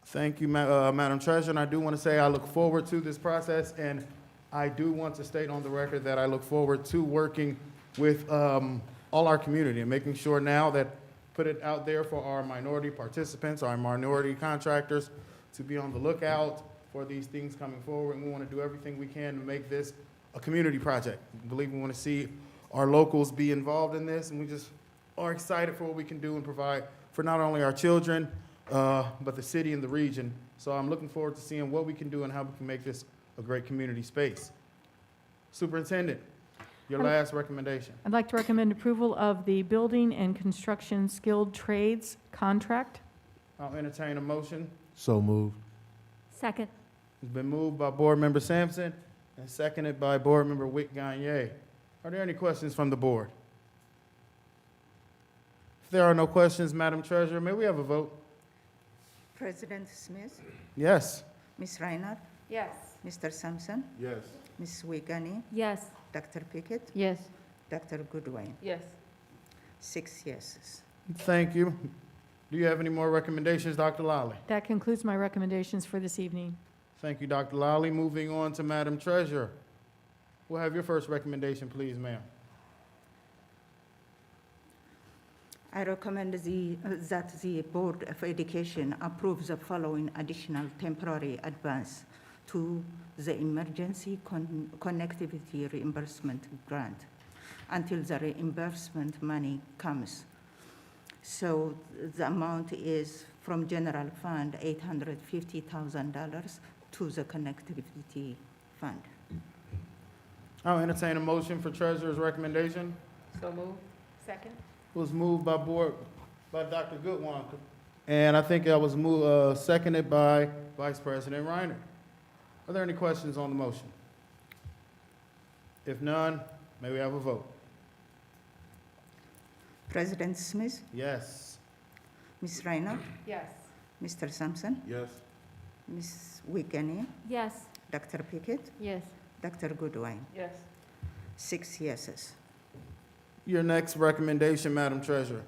Thank you, Madam Treasurer, and I do want to say I look forward to this process, and I do want to state on the record that I look forward to working with all our community and making sure now that put it out there for our minority participants, our minority contractors, to be on the lookout for these things coming forward. And we want to do everything we can to make this a community project. I believe we want to see our locals be involved in this, and we just are excited for what we can do and provide for not only our children, but the city and the region. So I'm looking forward to seeing what we can do and how we can make this a great community space. Superintendent, your last recommendation. I'd like to recommend approval of the building and construction skilled trades contract. I'll entertain a motion. So moved. Second. It's been moved by Board Member Sampson and seconded by Board Member Wick Gagne. Are there any questions from the board? If there are no questions, Madam Treasurer, may we have a vote? President Smith, Yes. Ms. Reinhardt, Yes. Mr. Sampson, Yes. Ms. Wiegany, Yes. Dr. Pickett, Yes. Dr. Goodwin, Yes. 6 yeses. Thank you. Do you have any more recommendations, Dr. Lally? That concludes my recommendations for this evening. Thank you, Dr. Lally. Moving on to Madam Treasurer. We'll have your first recommendation, please, ma'am. I recommend that the Board of Education approves the following additional temporary advance to the Emergency Connectivity Reimbursement Grant until the reimbursement money comes. So the amount is from General Fund, $850,000 to the Connectivity Fund. I'll entertain a motion for Treasurer's recommendation. So move. Second. It was moved by Dr. Goodwin, and I think that was seconded by Vice President Reiner. Are there any questions on the motion? If none, may we have a vote? President Smith, Yes. Ms. Reinhardt, Yes. Mr. Sampson, Yes. Ms. Wiegany, Yes. Dr. Pickett, Yes. Dr. Goodwin, Yes. 6 yeses. Your next recommendation, Madam Treasurer.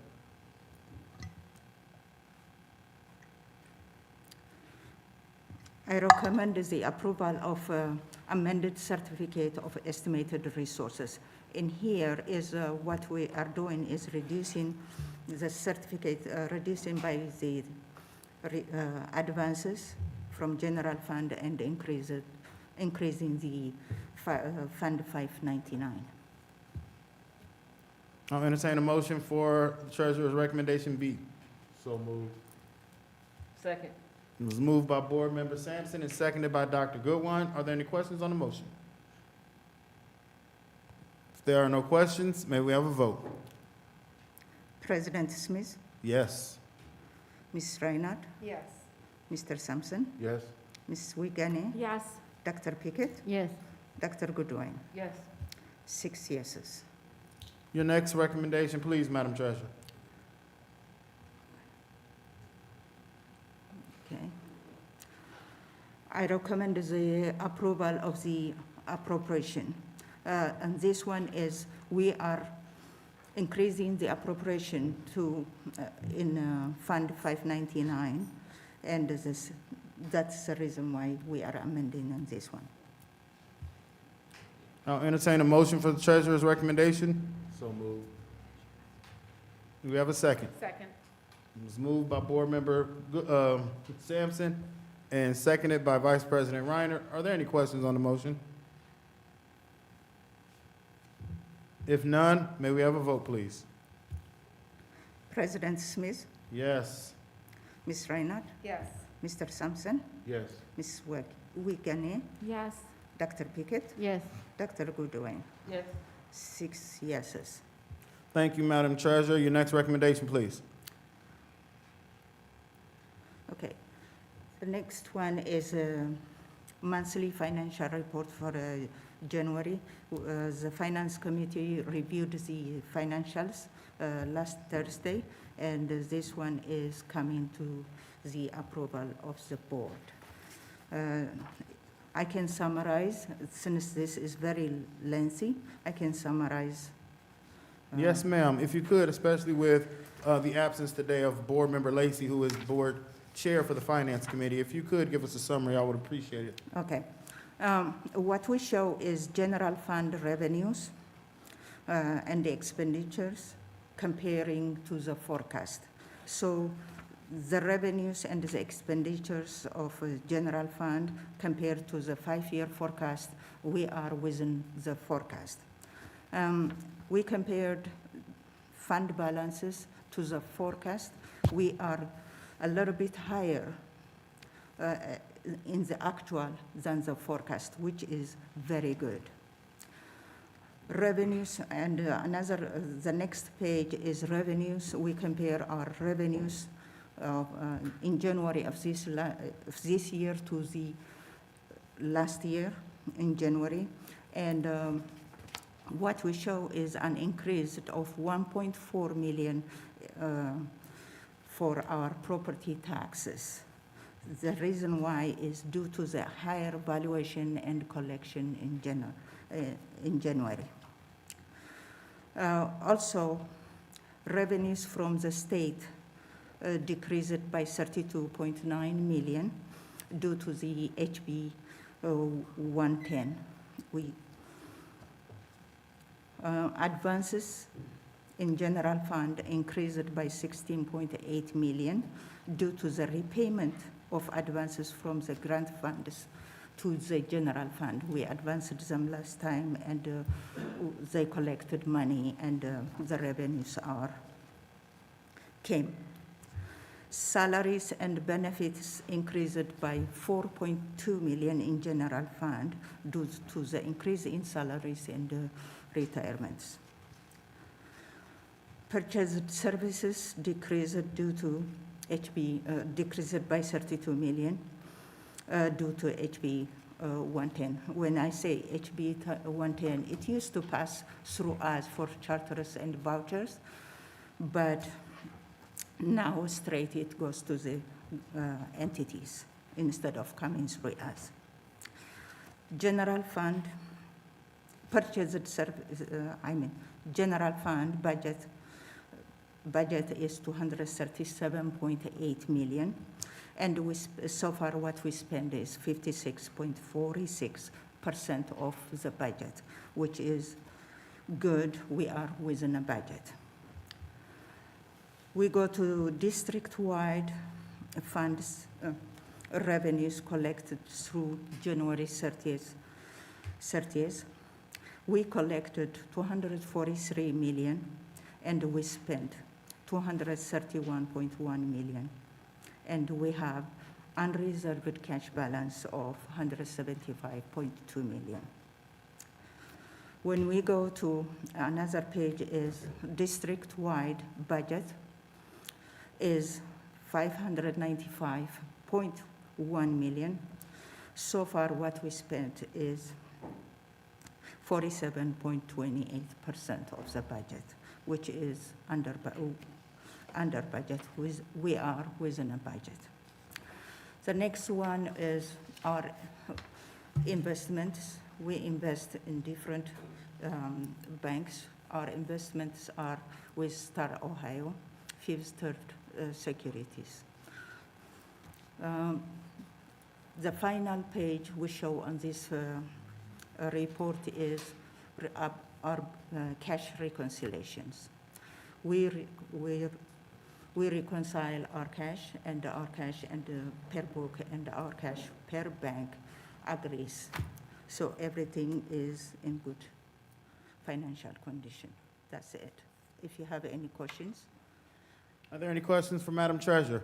I recommend the approval of amended certificate of estimated resources. In here is what we are doing is reducing the certificate, reducing by the advances from general fund and increasing the Fund 599. I'll entertain a motion for the Treasurer's recommendation B. So moved. Second. It was moved by Board Member Sampson and seconded by Dr. Goodwin. Are there any questions on the motion? If there are no questions, may we have a vote? President Smith, Yes. Ms. Reinhardt, Yes. Mr. Sampson, Yes. Ms. Wiegany, Yes. Dr. Pickett, Yes. Dr. Goodwin. Yes. 6 yeses. Your next recommendation, please, Madam Treasurer. Okay. I recommend the approval of the appropriation. And this one is, we are increasing the appropriation to, in Fund 599, and that's the reason why we are amending on this one. I'll entertain a motion for the treasurer's recommendation. So moved. Do we have a second? Second. It was moved by Board Member Sampson and seconded by Vice President Reiner. Are there any questions on the motion? If none, may we have a vote, please? President Smith, Yes. Ms. Reinhardt, Yes. Mr. Sampson, Yes. Ms. Wiegany, Yes. Dr. Pickett, Yes. Dr. Goodwin. Yes. 6 yeses. Thank you, Madam Treasurer. Your next recommendation, please. Okay. The next one is a monthly financial report for January. The Finance Committee reviewed the financials last Thursday, and this one is coming to the approval of the board. I can summarize, since this is very lengthy, I can summarize. Yes, ma'am. If you could, especially with the absence today of Board Member Lacy, who is Board Chair for the Finance Committee. If you could give us a summary, I would appreciate it. Okay. What we show is general fund revenues and the expenditures comparing to the forecast. So the revenues and the expenditures of general fund compared to the 5-year forecast, we are within the forecast. We compared fund balances to the forecast. We are a little bit higher in the actual than the forecast, which is very good. Revenues, and the next page is revenues. We compare our revenues in January of this year to the last year in January. And what we show is an increase of 1.4 million for our property taxes. The reason why is due to the higher valuation and collection in January. Also, revenues from the state decreased by 32.9 million due to the HB 110. Advances in general fund increased by 16.8 million due to the repayment of advances from the grant funds to the general fund. We advanced them last time, and they collected money, and the revenues came. Salaries and benefits increased by 4.2 million in general fund due to the increase in salaries and retirements. Purchased services decreased due to decreased by 32 million due to HB 110. When I say HB 110, it used to pass through us for charters and vouchers, but now straight it goes to the entities instead of coming through us. General fund purchased service, general fund budget is 237.8 million, and so far what we spend is 56.46% of the budget, which is good. We are within a budget. We go to district-wide funds, revenues collected through January 30th. We collected 243 million, and we spent 231.1 million. And we have unreserved cash balance of 175.2 million. When we go to another page is district-wide budget is 595.1 million. So far what we spent is 47.28% of the budget, which is under budget. We are within a budget. The next one is our investments. We invest in different banks. Our investments are with Star Ohio, Fifth Third Securities. The final page we show on this report is our cash reconciliations. We reconcile our cash and per book and our cash per bank agrees. So everything is in good financial condition. That's it. If you have any questions. Are there any questions for Madam Treasurer?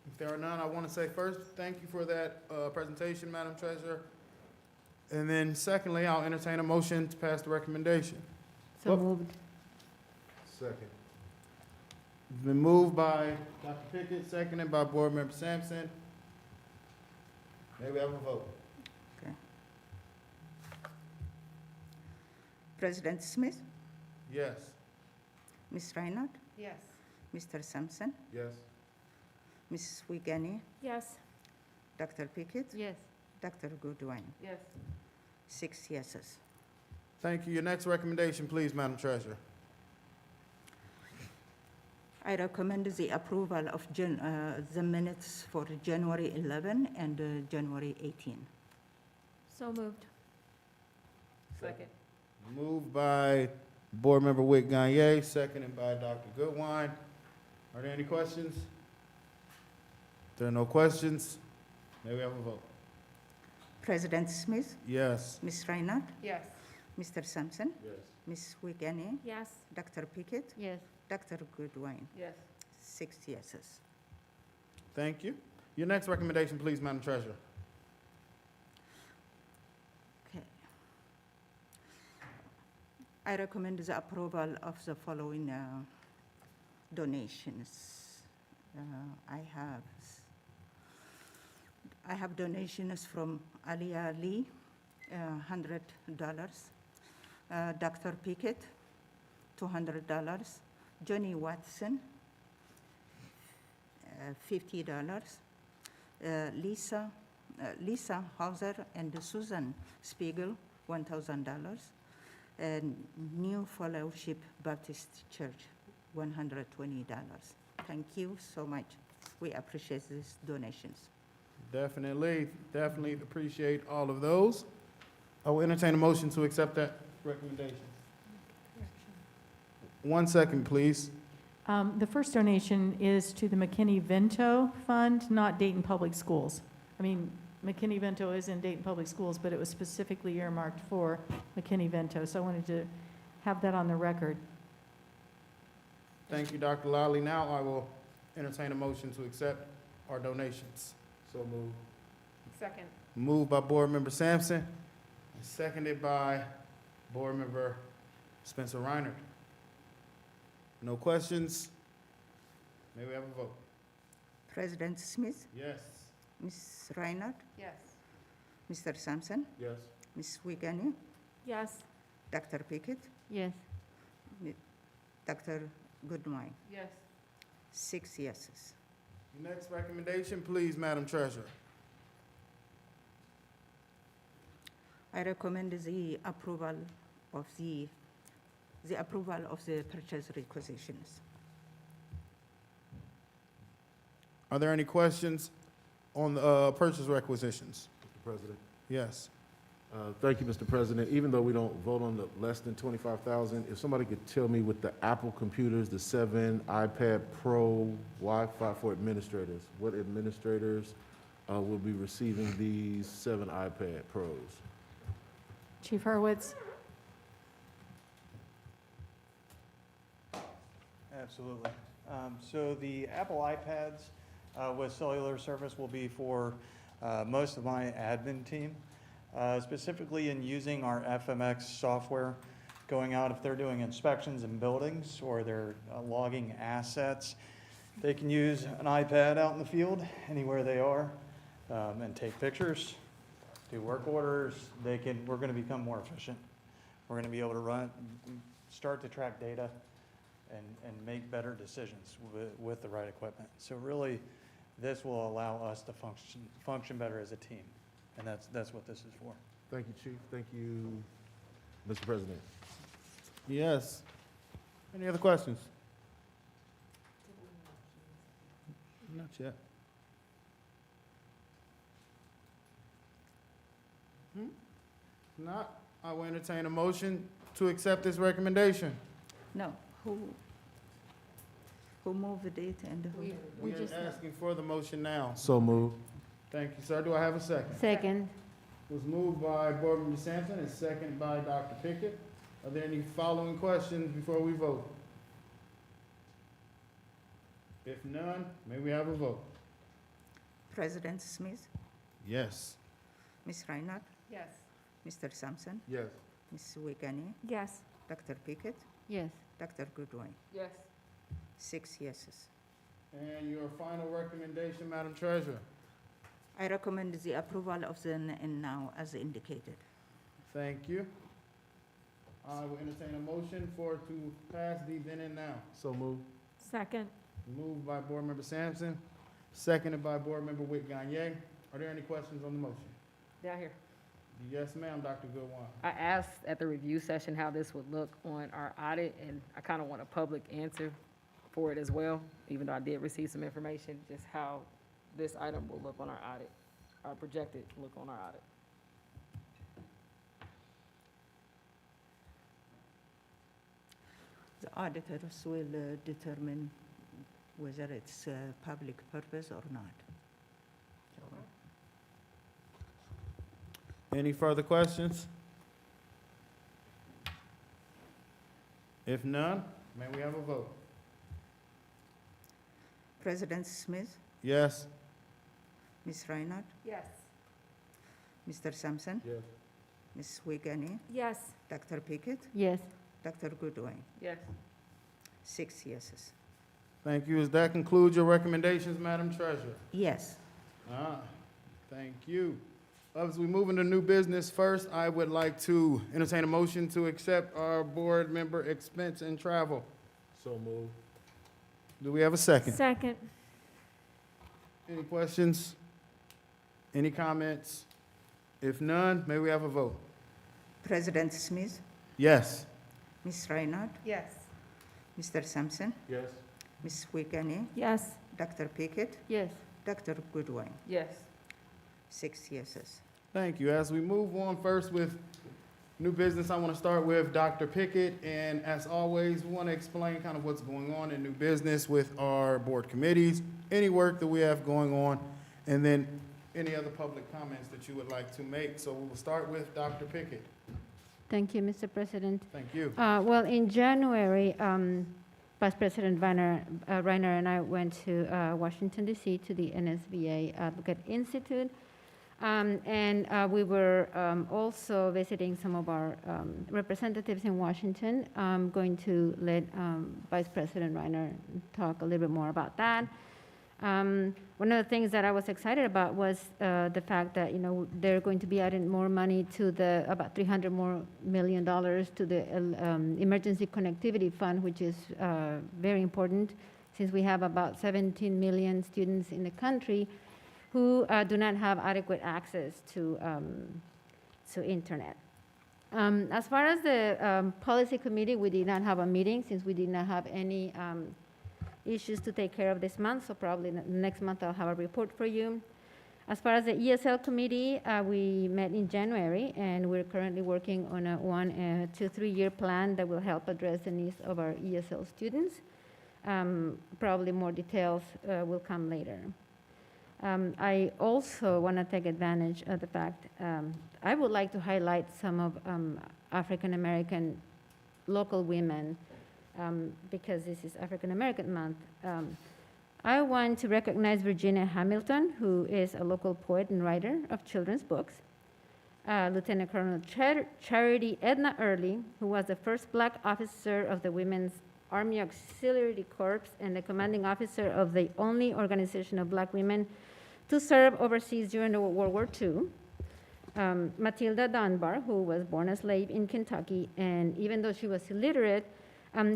If there are none, I want to say first, thank you for that presentation, Madam Treasurer. And then secondly, I'll entertain a motion to pass the recommendation. So moved. Second. It's been moved by Dr. Pickett, seconded by Board Member Sampson. May we have a vote? Okay. President Smith, Yes. Ms. Reinhardt, Yes. Mr. Sampson, Yes. Ms. Wiegany, Yes. Dr. Pickett, Yes. Dr. Goodwin. Yes. 6 yeses. Thank you. Your next recommendation, please, Madam Treasurer. I recommend the approval of the minutes for January 11 and January 18. So moved. Second. Moved by Board Member Wick Gagne, seconded by Dr. Goodwine. Are there any questions? If there are no questions, may we have a vote? President Smith, Yes. Ms. Reinhardt, Yes. Mr. Sampson, Yes. Ms. Wiegany, Yes. Dr. Pickett, Yes. Dr. Goodwin. Yes. 6 yeses. Thank you. Your next recommendation, please, Madam Treasurer. Okay. I recommend the approval of the following donations. I have donations from Aliyah Lee, $100. Dr. Pickett, $200. Johnny Watson, $50. Lisa Hauser and Susan Spiegel, $1,000. And New Fellowship Baptist Church, $120. Thank you so much. We appreciate these donations. Definitely appreciate all of those. I will entertain a motion to accept that recommendation. 1 second, please. The first donation is to the McKinney-Vento Fund, not Dayton Public Schools. I mean, McKinney-Vento is in Dayton Public Schools, but it was specifically earmarked for McKinney-Vento, so I wanted to have that on the record. Thank you, Dr. Lally. Now I will entertain a motion to accept our donations. So moved. Second. Moved by Board Member Sampson, and seconded by Board Member Spencer Reiner. No questions? May we have a vote? President Smith, Yes. Ms. Reinhardt, Yes. Mr. Sampson, Yes. Ms. Wiegany, Yes. Dr. Pickett, Yes. Dr. Goodwin. Yes. 6 yeses. Your next recommendation, please, Madam Treasurer. I recommend the approval of the purchase requisitions. Are there any questions on the purchase requisitions? Mr. President. Yes. Thank you, Mr. President. Even though we don't vote on the less than 25,000, if somebody could tell me with the Apple computers, the 7 iPad Pro Wi-Fi for administrators, what administrators will be receiving these 7 iPad Pros? Chief Hurwitz? Absolutely. So the Apple iPads with cellular service will be for most of my admin team, specifically in using our FMX software, going out if they're doing inspections in buildings or they're logging assets. They can use an iPad out in the field, anywhere they are. and take pictures, do work orders, we're gonna become more efficient. We're gonna be able to start to track data and make better decisions with the right equipment. So really, this will allow us to function better as a team, and that's what this is for. Thank you, Chief. Thank you, Mr. President. Yes. Any other questions? Not yet. Not, I will entertain a motion to accept this recommendation. No, who moved the date and who? We are asking for the motion now. So moved. Thank you, sir. Do I have a second? Second. Was moved by Board Member Sampson and seconded by Dr. Pickett. Are there any following questions before we vote? If none, may we have a vote? President Smith, Yes. Ms. Reinhardt, Yes. Mr. Sampson, Yes. Ms. Wiegany, Yes. Dr. Pickett, Yes. Dr. Goodwin. Yes. 6 yeses. And your final recommendation, Madam Treasurer? I recommend the approval of the and now as indicated. Thank you. I will entertain a motion to pass the then and now. So moved. Second. Moved by Board Member Sampson, seconded by Board Member Witt Gagné. Are there any questions on the motion? Down here. Yes, ma'am, Dr. Goodwin. I asked at the review session how this would look on our audit, and I kind of want a public answer for it as well, even though I did receive some information, just how this item will look on our audit, our projected look on our audit. The auditors will determine whether it's public purpose or not. Any further questions? If none, may we have a vote? President Smith, Yes. Ms. Reinhardt, Yes. Mr. Sampson, Yes. Ms. Wiegany, Yes. Dr. Pickett, Yes. Dr. Goodwin. Yes. 6 yeses. Thank you. Does that conclude your recommendations, Madam Treasurer? Yes. Thank you. As we move into new business, first, I would like to entertain a motion to accept our board member expense and travel. So moved. Do we have a second? Second. Any questions? Any comments? If none, may we have a vote? President Smith, Yes. Ms. Reinhardt, Yes. Mr. Sampson, Yes. Ms. Wiegany, Yes. Dr. Pickett, Yes. Dr. Goodwin. Yes. 6 yeses. Thank you. As we move on first with new business, I want to start with Dr. Pickett. And as always, we want to explain kind of what's going on in new business with our board committees, any work that we have going on, and then any other public comments that you would like to make. So we will start with Dr. Pickett. Thank you, Mr. President. Thank you. Well, in January, Vice President Reiner and I went to Washington, D.C. to the NSBA Advocate Institute. And we were also visiting some of our representatives in Washington. I'm going to let Vice President Reiner talk a little bit more about that. One of the things that I was excited about was the fact that, you know, they're going to be adding more money to the, about $300 million to the Emergency Connectivity Fund, which is very important since we have about 17 million students in the country who do not have adequate access to internet. As far as the policy committee, we did not have a meeting since we did not have any issues to take care of this month, so probably next month I'll have a report for you. As far as the ESL committee, we met in January, and we're currently working on a 1 to 3 year plan that will help address the needs of our ESL students. Probably more details will come later. I also want to take advantage of the fact I would like to highlight some of African American local women because this is African American Month. I want to recognize Virginia Hamilton, who is a local poet and writer of children's books. Lieutenant Colonel Charity Edna Early, who was the first Black officer of the Women's Army Auxiliary Corps and the commanding officer of the only organization of Black women to serve overseas during the World War II. Matilda Dunbar, who was born a slave in Kentucky, and even though she was illiterate,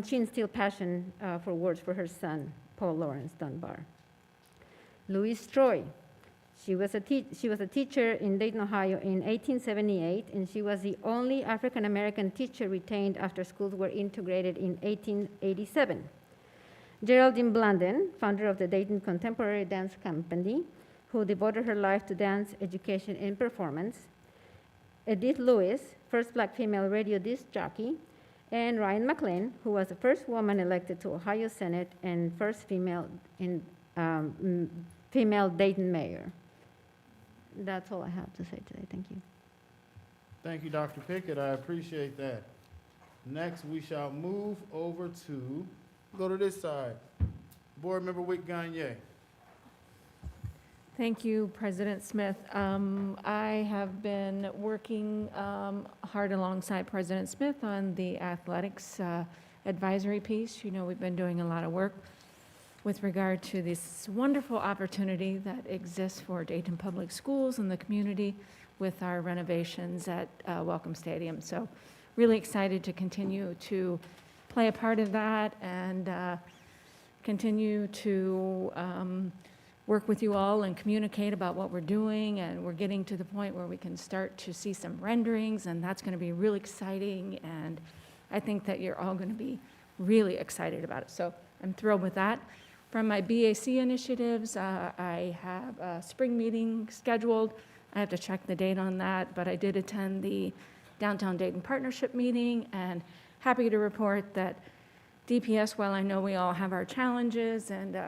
she instilled passion for words for her son, Paul Lawrence Dunbar. Louise Troy, she was a teacher in Dayton, Ohio in 1878, and she was the only African-American teacher retained after schools were integrated in 1887. Geraldine Blandon, founder of the Dayton Contemporary Dance Company, who devoted her life to dance, education, and performance. Edith Lewis, first Black female radio disc jockey, and Ryan McLean, who was the first woman elected to Ohio Senate and first female Dayton mayor. That's all I have to say today. Thank you. Thank you, Dr. Pickett. I appreciate that. Next, we shall move over to, go to this side. Board Member Wick Gagne. Thank you, President Smith. I have been working hard alongside President Smith on the athletics advisory piece. You know, we've been doing a lot of work with regard to this wonderful opportunity that exists for Dayton Public Schools and the community with our renovations at Welcome Stadium. So really excited to continue to play a part of that and continue to work with you all and communicate about what we're doing. And we're getting to the point where we can start to see some renderings, and that's going to be really exciting. And I think that you're all going to be really excited about it. So I'm thrilled with that. From my BAC initiatives, I have a spring meeting scheduled. I have to check the date on that, but I did attend the Downtown Dayton Partnership meeting, and happy to report that DPS, while I know we all have our challenges and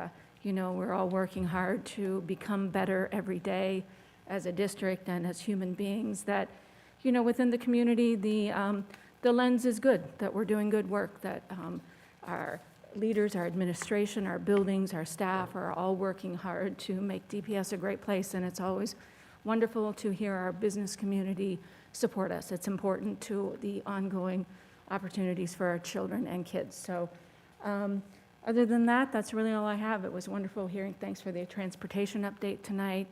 you know, we're all working hard to become better every day as a district and as human beings, that, you know, within the community, the lens is good, that we're doing good work, that our leaders, our administration, our buildings, our staff are all working hard to make DPS a great place, and it's always wonderful to hear our business community support us. It's important to the ongoing opportunities for our children and kids. So other than that, that's really all I have. It was wonderful hearing. Thanks for the transportation update tonight.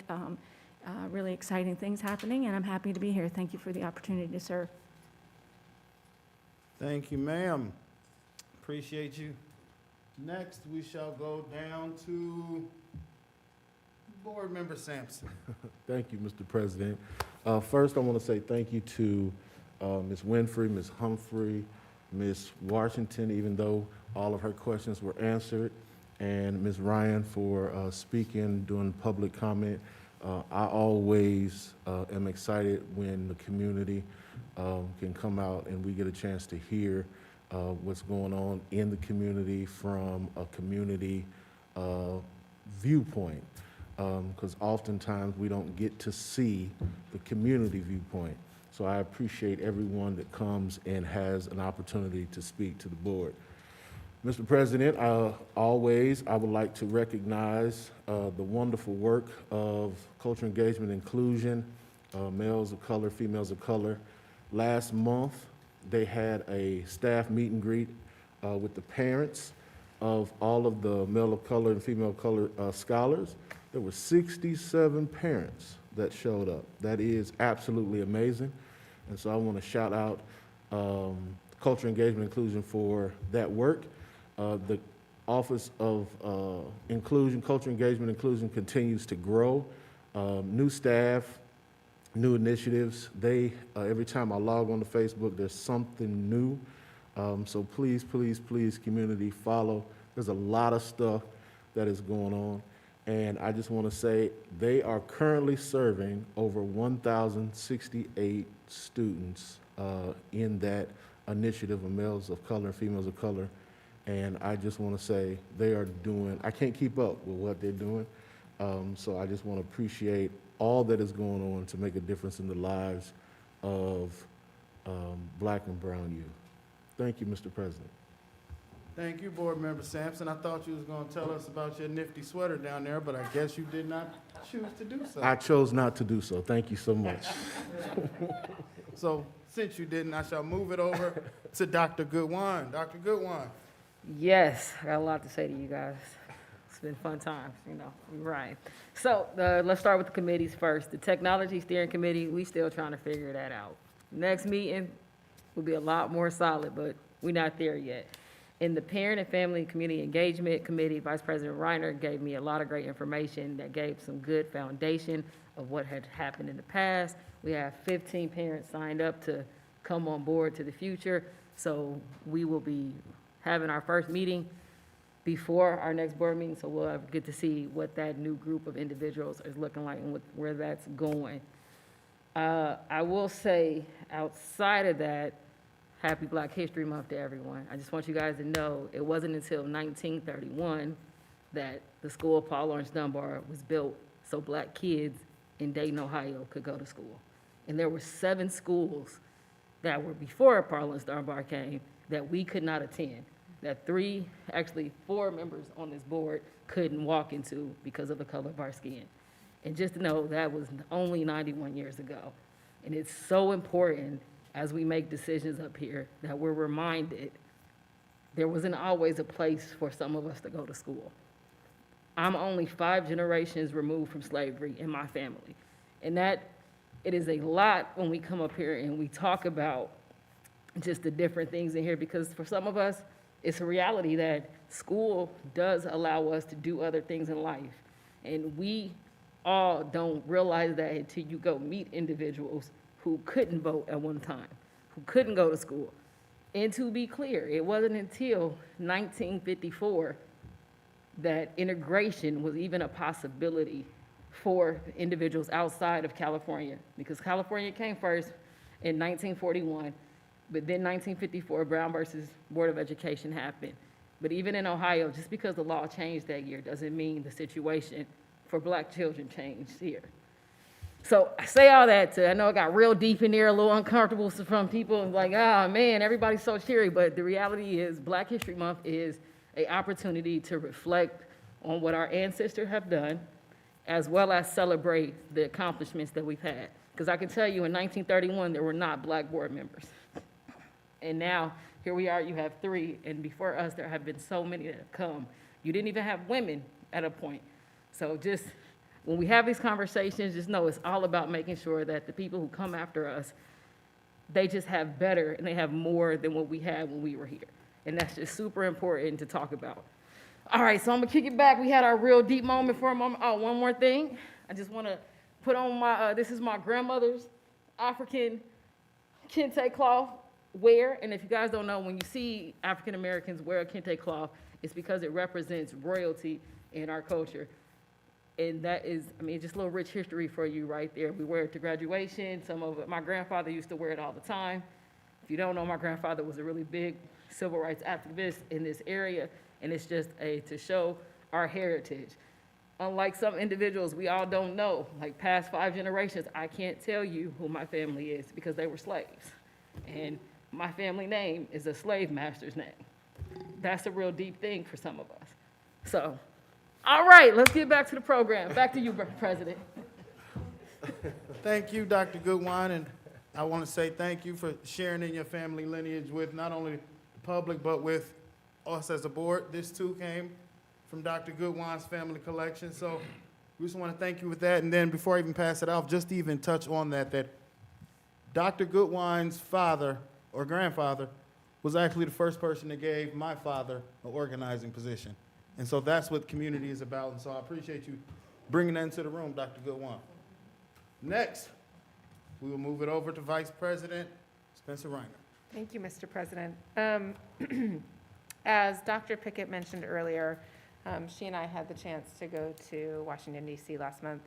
Really exciting things happening, and I'm happy to be here. Thank you for the opportunity to serve. Thank you, ma'am. Appreciate you. Next, we shall go down to Board Member Sampson. Thank you, Mr. President. First, I want to say thank you to Ms. Winfrey, Ms. Humphrey, Ms. Washington, even though all of her questions were answered, and Ms. Ryan for speaking, doing public comment. I always am excited when the community can come out and we get a chance to hear what's going on in the community from a community viewpoint, because oftentimes we don't get to see the community viewpoint. So I appreciate everyone that comes and has an opportunity to speak to the board. Mr. President, I would like to recognize the wonderful work of cultural engagement and inclusion, males of color, females of color. Last month, they had a staff meet and greet with the parents of all of the male of color and female of color scholars. There were 67 parents that showed up. That is absolutely amazing. And so I want to shout out Cultural Engagement and Inclusion for that work. The Office of Inclusion, Cultural Engagement and Inclusion continues to grow. New staff, new initiatives. Every time I log on to Facebook, there's something new. So please, please, please, community, follow. There's a lot of stuff that is going on. And I just want to say they are currently serving over 1,068 students in that initiative of males of color and females of color. And I just want to say they are doing, I can't keep up with what they're doing. So I just want to appreciate all that is going on to make a difference in the lives of Black and brown youth. Thank you, Mr. President. Thank you, Board Member Sampson. I thought you was going to tell us about your nifty sweater down there, but I guess you did not choose to do so. I chose not to do so. Thank you so much. So since you didn't, I shall move it over to Dr. Goodwine. Dr. Goodwine. Yes, I got a lot to say to you guys. been fun times, you know, right. So, let's start with the committees first. The Technology Steering Committee, we still trying to figure that out. Next meeting will be a lot more solid, but we're not there yet. In the Parent and Family Community Engagement Committee, Vice President Reiner gave me a lot of great information that gave some good foundation of what had happened in the past. We have 15 parents signed up to come on board to the future, so we will be having our first meeting before our next board meeting, so we'll get to see what that new group of individuals is looking like and where that's going. I will say, outside of that, Happy Black History Month to everyone. I just want you guys to know, it wasn't until 1931 that the school of Paul Laurence Dunbar was built so black kids in Dayton, Ohio could go to school. And there were 7 schools that were before Paul Laurence Dunbar came that we could not attend, that 4 members on this board couldn't walk into because of the color of our skin. And just to know, that was only 91 years ago. And it's so important as we make decisions up here that we're reminded there wasn't always a place for some of us to go to school. I'm only 5 generations removed from slavery in my family. And that, it is a lot when we come up here and we talk about just the different things in here, because for some of us, it's a reality that school does allow us to do other things in life. And we all don't realize that until you go meet individuals who couldn't vote at one time, who couldn't go to school. And to be clear, it wasn't until 1954 that integration was even a possibility for individuals outside of California, because California came first in 1941, but then 1954, Brown versus Board of Education happened. But even in Ohio, just because the law changed that year doesn't mean the situation for black children changed here. So I say all that I know it got real deep in there, a little uncomfortable from people like, oh man, everybody's so cheery, but the reality is Black History Month is an opportunity to reflect on what our ancestors have done, as well as celebrate the accomplishments that we've had. Because I can tell you in 1931, there were not black board members. And now, here we are, you have 3, and before us, there have been so many that have come. You didn't even have women at a point. So just, when we have these conversations, just know it's all about making sure that the people who come after us, they just have better and they have more than what we had when we were here. And that's just super important to talk about. All right, so I'm gonna kick it back. We had our real deep moment for a moment. Oh, one more thing. I just wanna put on my, this is my grandmother's African kente cloth wear. And if you guys don't know, when you see African Americans wear a kente cloth, it's because it represents royalty in our culture. And that is, I mean, just a little rich history for you right there. We wear it to graduation. Some of it, my grandfather used to wear it all the time. If you don't know, my grandfather was a really big civil rights activist in this area, and it's just to show our heritage. Unlike some individuals, we all don't know, like past 5 generations, I can't tell you who my family is because they were slaves. And my family name is a slave master's name. That's a real deep thing for some of us. So, all right, let's get back to the program. Back to you, President. Thank you, Dr. Goodwine, and I want to say thank you for sharing in your family lineage with not only the public, but with us as a board. This too came from Dr. Goodwine's family collection, so we just want to thank you with that. And then before I even pass it off, just to even touch on that Dr. Goodwine's father or grandfather was actually the first person that gave my father an organizing position. And so that's what community is about, and so I appreciate you bringing that into the room, Dr. Goodwine. Next, we will move it over to Vice President Spencer Reiner. Thank you, Mr. President. As Dr. Pickett mentioned earlier, she and I had the chance to go to Washington, D.C. last month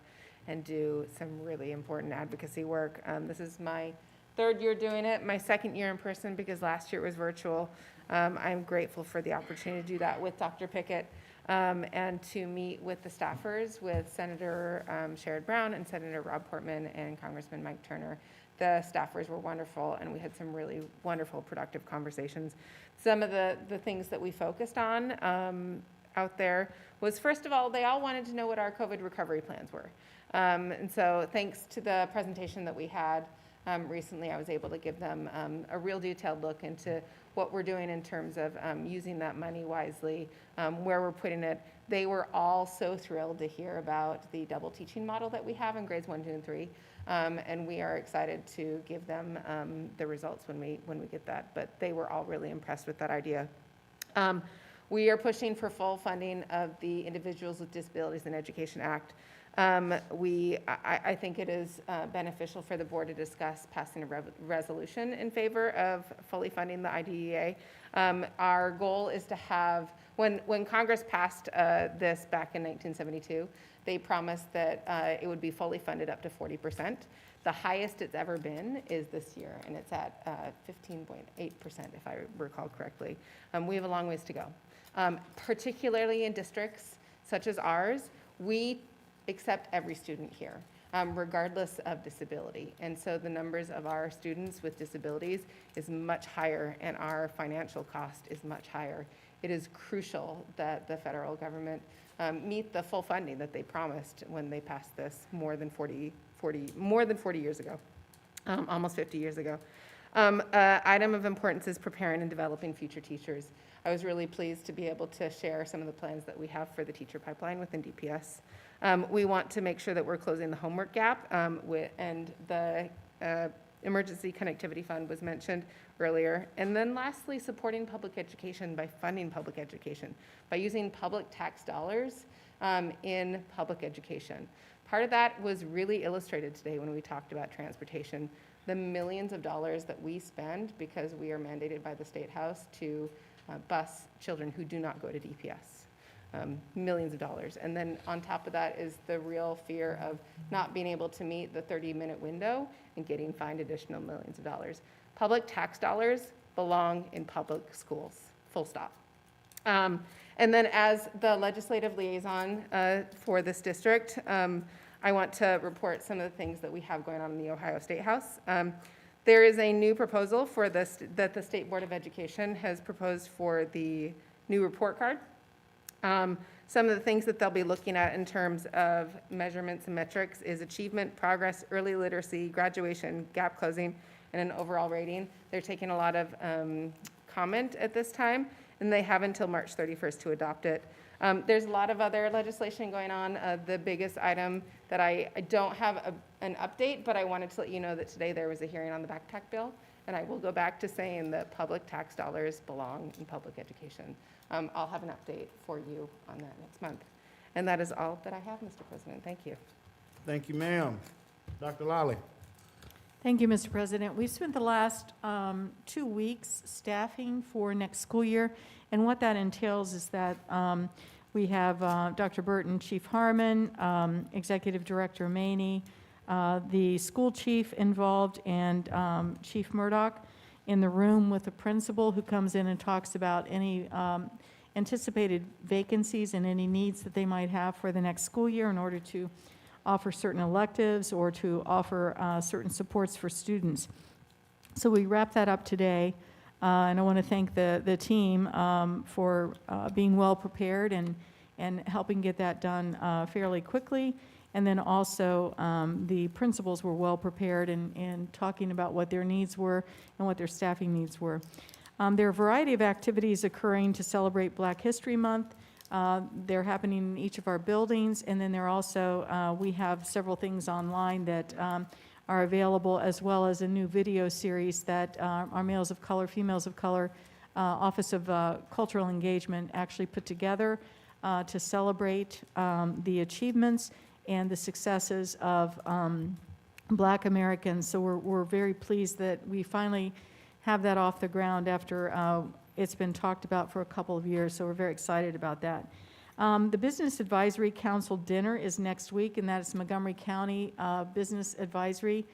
and do some really important advocacy work. This is my 3rd year doing it, my 2nd year in person because last year it was virtual. I'm grateful for the opportunity to do that with Dr. Pickett and to meet with the staffers, with Senator Sherrod Brown and Senator Rob Portman and Congressman Mike Turner. The staffers were wonderful, and we had some really wonderful, productive conversations. Some of the things that we focused on out there was, first of all, they all wanted to know what our COVID recovery plans were. And so thanks to the presentation that we had recently, I was able to give them a real detailed look into what we're doing in terms of using that money wisely, where we're putting it, they were all so thrilled to hear about the double teaching model that we have in grades 1, 2, and 3. And we are excited to give them the results when we get that. But they were all really impressed with that idea. We are pushing for full funding of the Individuals with Disabilities in Education Act. I think it is beneficial for the board to discuss passing a resolution in favor of fully funding the IDEA. Our goal is to have, when Congress passed this back in 1972, they promised that it would be fully funded up to 40%. The highest it's ever been is this year, and it's at 15.8%, if I recall correctly. We have a long ways to go. Particularly in districts such as ours, we accept every student here, regardless of disability. And so the numbers of our students with disabilities is much higher, and our financial cost is much higher. It is crucial that the federal government meet the full funding that they promised when they passed this more than 40 years ago, almost 50 years ago. Item of importance is preparing and developing future teachers. I was really pleased to be able to share some of the plans that we have for the teacher pipeline within DPS. We want to make sure that we're closing the homework gap, and the Emergency Connectivity Fund was mentioned earlier. And then lastly, supporting public education by funding public education, by using public tax dollars in public education. Part of that was really illustrated today when we talked about transportation, the millions of dollars that we spend because we are mandated by the State House to bus children who do not go to DPS. Millions of dollars. And then on top of that is the real fear of not being able to meet the 30-minute window and getting fined additional millions of dollars. Public tax dollars belong in public schools, full stop. And then as the legislative liaison for this district, I want to report some of the things that we have going on in the Ohio State House. There is a new proposal for this that the State Board of Education has proposed for the new report card. Some of the things that they'll be looking at in terms of measurements and metrics is achievement, progress, early literacy, graduation, gap closing, and an overall rating. They're taking a lot of comment at this time, and they have until March 31st to adopt it. There's a lot of other legislation going on. The biggest item that I don't have an update, but I wanted to let you know that today there was a hearing on the backpack bill, and I will go back to saying that public tax dollars belong in public education. I'll have an update for you on that next month. And that is all that I have, Mr. President. Thank you. Thank you, ma'am. Dr. Lally. Thank you, Mr. President. We've spent the last 2 weeks staffing for next school year, and what that entails is that we have Dr. Burton, Chief Harmon, Executive Director Maney, the school chief involved, and Chief Murdoch in the room with the principal who comes in and talks about any anticipated vacancies and any needs that they might have for the next school year in order to offer certain electives or to offer certain supports for students. So we wrap that up today, and I want to thank the team for being well prepared and helping get that done fairly quickly. And then also the principals were well prepared in talking about what their needs were and what their staffing needs were. There are a variety of activities occurring to celebrate Black History Month. They're happening in each of our buildings, and then there also, we have several things online that are available, as well as a new video series that our Males of Color, Females of Color, Office of Cultural Engagement actually put together to celebrate the achievements and the successes of Black Americans. So we're very pleased that we finally have that off the ground after it's been talked about for a couple of years, so we're very excited about that. The Business Advisory Council dinner is next week, and that is Montgomery County Business Advisory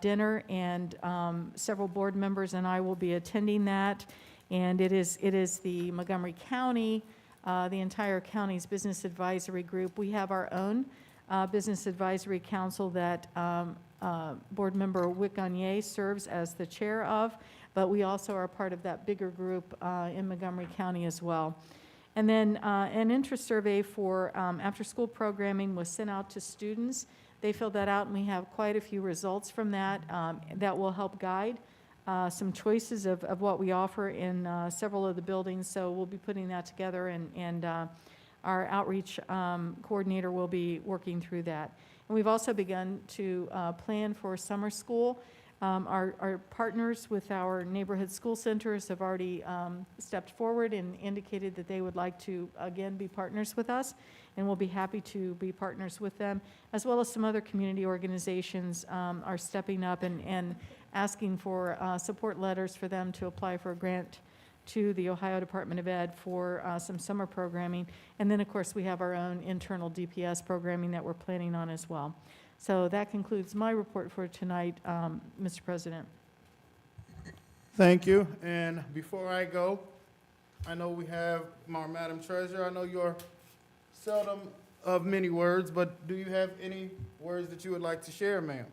dinner, and several board members and I will be attending that. And it is the Montgomery County, the entire county's business advisory group. We have our own Business Advisory Council that Board Member Wick Gagne serves as the chair of, but we also are part of that bigger group in Montgomery County as well. And then an interest survey for after-school programming was sent out to students. They filled that out, and we have quite a few results from that. That will help guide some choices of what we offer in several of the buildings. So we'll be putting that together and our outreach coordinator will be working through that. And we've also begun to plan for summer school. Our partners with our neighborhood school centers have already stepped forward and indicated that they would like to, again, be partners with us, and we'll be happy to be partners with them, as well as some other community organizations are stepping up and asking for support letters for them to apply for a grant to the Ohio Department of Ed for some summer programming. And then, of course, we have our own internal DPS programming that we're planning on as well. So that concludes my report for tonight, Mr. President. Thank you. And before I go, I know we have our Madam Treasurer. I know you're seldom of many words, but do you have any words that you would like to share, ma'am?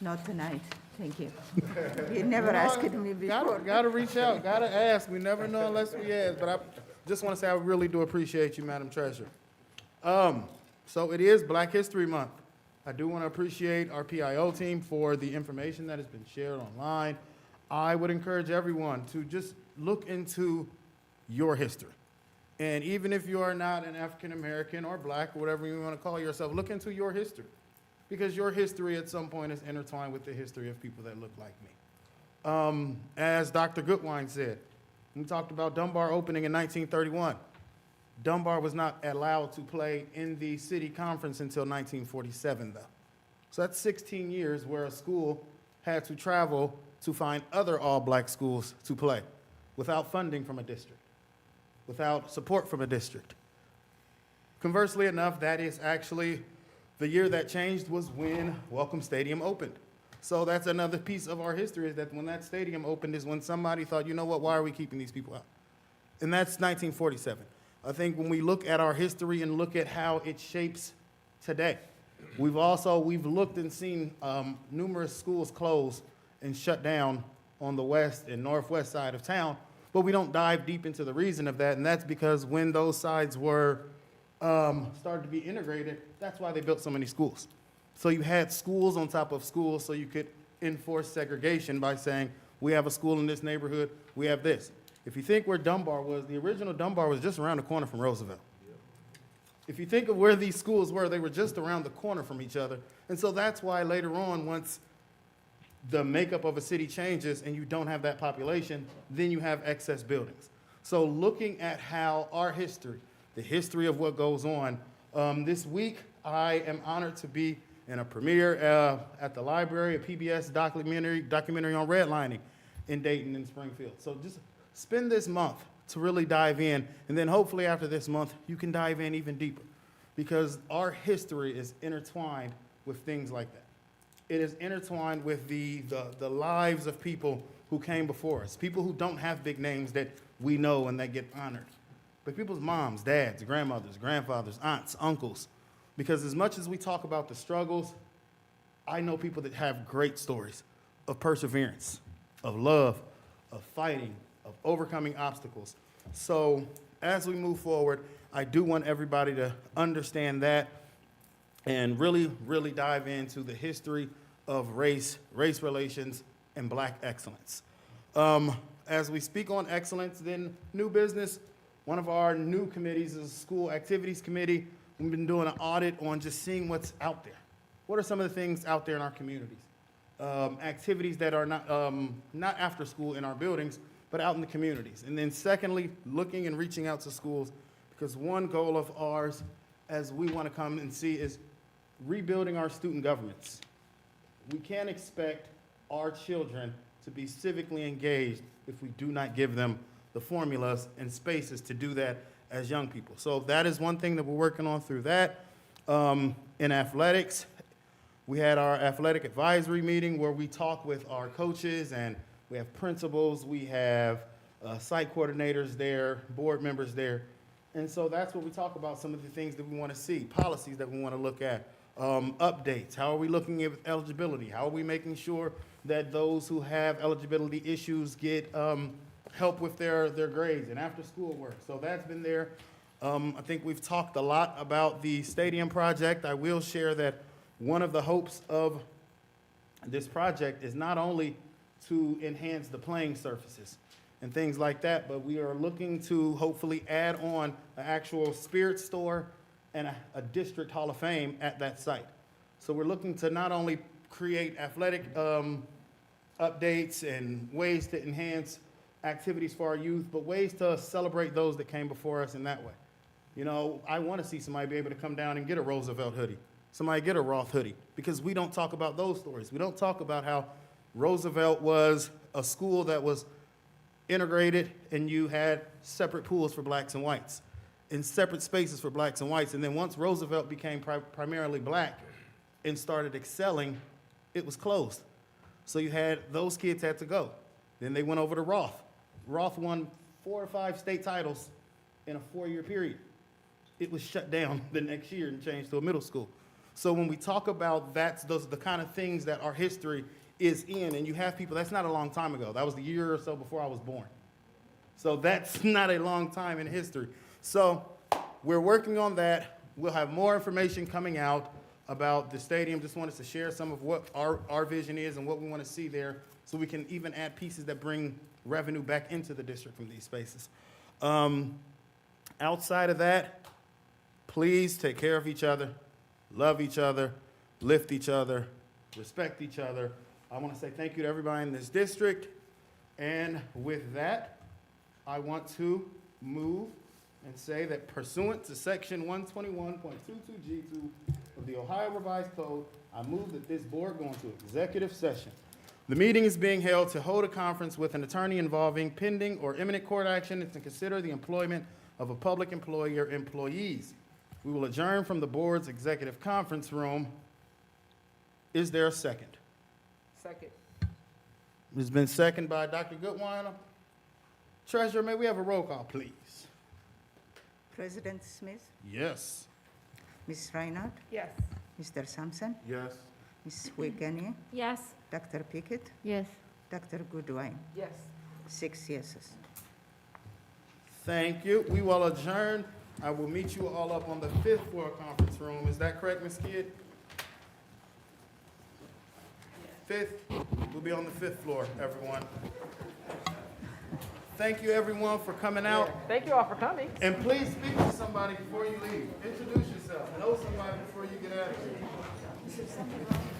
Not tonight, thank you. You never asked me before. Gotta reach out, gotta ask. We never know unless we ask, but I just want to say I really do appreciate you, Madam Treasurer. So it is Black History Month. I do want to appreciate our PIO team for the information that has been shared online. I would encourage everyone to just look into your history. And even if you are not an African American or Black, or whatever you want to call yourself, look into your history. Because your history at some point is intertwined with the history of people that look like me. As Dr. Goodwine said, we talked about Dunbar opening in 1931. Dunbar was not allowed to play in the city conference until 1947, though. So that's 16 years where a school had to travel to find other all-black schools to play without funding from a district, without support from a district. Conversely enough, that is actually the year that changed was when Welcome Stadium opened. So that's another piece of our history, is that when that stadium opened is when somebody thought, you know what, why are we keeping these people out? And that's 1947. I think when we look at our history and look at how it shapes today, we've looked and seen numerous schools close and shut down on the west and northwest side of town, but we don't dive deep into the reason of that, and that's because when those sides were started to be integrated, that's why they built so many schools. So you had schools on top of schools so you could enforce segregation by saying, we have a school in this neighborhood, we have this. If you think where Dunbar was, the original Dunbar was just around the corner from Roosevelt. If you think of where these schools were, they were just around the corner from each other. And so that's why later on, once the makeup of a city changes and you don't have that population, then you have excess buildings. So looking at how our history, the history of what goes on, this week I am honored to be in a premiere at the library, a PBS documentary on redlining in Dayton and Springfield. So just spend this month to really dive in, and then hopefully after this month, you can dive in even deeper, because our history is intertwined with things like that. It is intertwined with the lives of people who came before us, people who don't have big names that we know and that get honored, but people's moms, dads, grandmothers, grandfathers, aunts, uncles, because as much as we talk about the struggles, I know people that have great stories of perseverance, of love, of fighting, of overcoming obstacles. So as we move forward, I do want everybody to understand that and really, really dive into the history of race relations, and Black excellence. As we speak on excellence, then new business, one of our new committees is the School Activities Committee. We've been doing an audit on just seeing what's out there. What are some of the things out there in our communities? Activities that are not after school in our buildings, but out in the communities. And then secondly, looking and reaching out to schools, because one goal of ours as we want to come and see is rebuilding our student governments. We can't expect our children to be civically engaged if we do not give them the formulas and spaces to do that as young people. So that is one thing that we're working on through that. In athletics, we had our athletic advisory meeting where we talk with our coaches, and we have principals, we have site coordinators there, board members there. And so that's what we talk about, some of the things that we want to see, policies that we want to look at, updates. How are we looking at eligibility? How are we making sure that those who have eligibility issues get help with their grades and after school work? So that's been there. I think we've talked a lot about the stadium project. I will share that one of the hopes of this project is not only to enhance the playing surfaces, and things like that, but we are looking to hopefully add on an actual spirit store and a district hall of fame at that site. So we're looking to not only create athletic updates and ways to enhance activities for our youth, but ways to celebrate those that came before us in that way. You know, I want to see somebody be able to come down and get a Roosevelt hoodie, somebody get a Roth hoodie, because we don't talk about those stories. We don't talk about how Roosevelt was a school that was integrated and you had separate pools for blacks and whites and separate spaces for blacks and whites. And then once Roosevelt became primarily black and started excelling, it was closed. So you had, those kids had to go. Then they went over to Roth. Roth won 4 or 5 state titles in a 4-year period. It was shut down the next year and changed to a middle school. So when we talk about those are the kind of things that our history is in, and you have people, that's not a long time ago. That was the year or so before I was born. So that's not a long time in history. So we're working on that. We'll have more information coming out about the stadium. Just wanted to share some of what our vision is and what we want to see there, so we can even add pieces that bring revenue back into the district from these spaces. Outside of that, please take care of each other, love each other, lift each other, respect each other. I want to say thank you to everybody in this district. And with that, I want to move and say that pursuant to section 121.22G2 of the Ohio Revised Code, I move that this board go into executive session. The meeting is being held to hold a conference with an attorney involving pending or imminent court action and to consider the employment of a public employee or employees. We will adjourn from the board's executive conference room. Is there a second? Second. It's been seconded by Dr. Goodwiner. Treasurer, may we have a roll call, please? President Smith, Yes. Ms. Reinhardt, Yes. Mr. Sampson, Yes. Ms. Wiegany, Yes. Dr. Pickett, Yes. Dr. Goodwin. Yes. 6 yeses. Thank you. We will adjourn. I will meet you all up on the 5th floor conference room. Is that correct, Ms. Kidd? 5th? We'll be on the 5th floor, everyone. Thank you, everyone, for coming out. Thank you all for coming. And please speak to somebody before you leave. Introduce yourself. Know somebody before you get out of here.